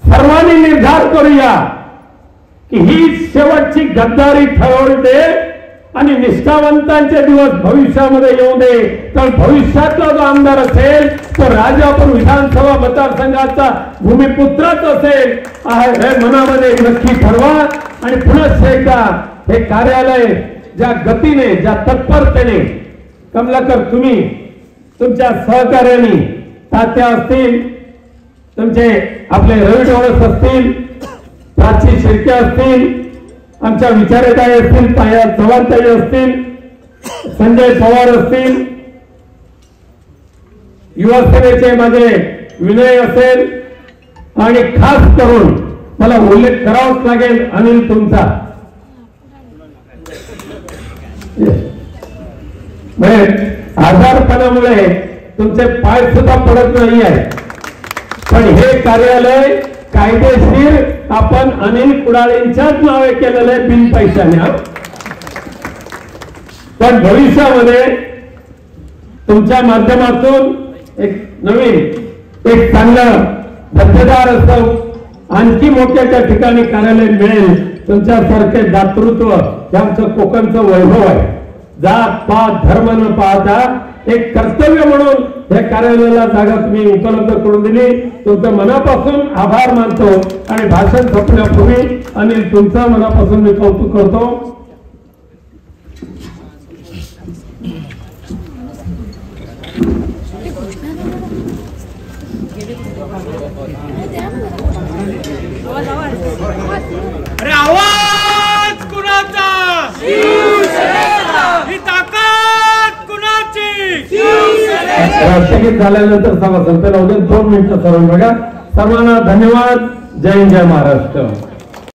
सर्वांनी निर्धार करूया की ही शेवटची गद्दारी ठरवून दे आणि निष्ठावंतांचे दिवस भविष्यामध्ये येऊ दे. तर भविष्यातला जो आमदार असेल तो राजापूर विधानसभा मतदारसंघाचा भूमिपुत्रच असेल हे मनामध्ये नक्की ठरवा. आणि पुन्हा एकदा हे कार्यालय ज्या गतीने, ज्या तत्परतेने, कमलाकर तुम्ही तुमच्या सहकार्याने, तात्या असतील, तुमचे आपले रवी डोळस असतील, प्राची शिर्के असतील, आमच्या विचारताई असतील, ताया चव्हाणताई असतील, संजय पवार असतील, युवा सेनेचे माझे विनय असेल, आणि खास करून मला उल्लेख करावाच लागेल अनिल तुमचा. आजारपणामुळे तुमचे पाय सुद्धा पडत नाही आहे, पण हे कार्यालय कायदेशीर आपण अनिल कुडाळेंच्याच नावे केलेलं आहे बिन पैशाने. पण भविष्यामध्ये तुमच्या माध्यमातून एक नवीन, एक चांगलं दर्जेदार असं आणखी मोठ्या ठिकाणी कार्यालय मिळेल. तुमच्यासारखे दातृत्व हे आमचं कोकणचं वैभव आहे. जात पात धर्म न पाहता एक कर्तव्य म्हणून या कार्यालयाला जागा तुम्ही उपलब्ध करून दिली. तुमचं मनापासून आभार मानतो आणि भाषण संपण्यापूर्वी अनिल तुमचं मनापासून मी कौतुक करतो. अरे आवाज कुणाचा? ही ताकद कुणाची? राष्ट्रगीत झाल्यानंतर सभा संपेल. 2 मिनिटं सर्व बघा. सर्वांना धन्यवाद. जय हिंद, जय महाराष्ट्र.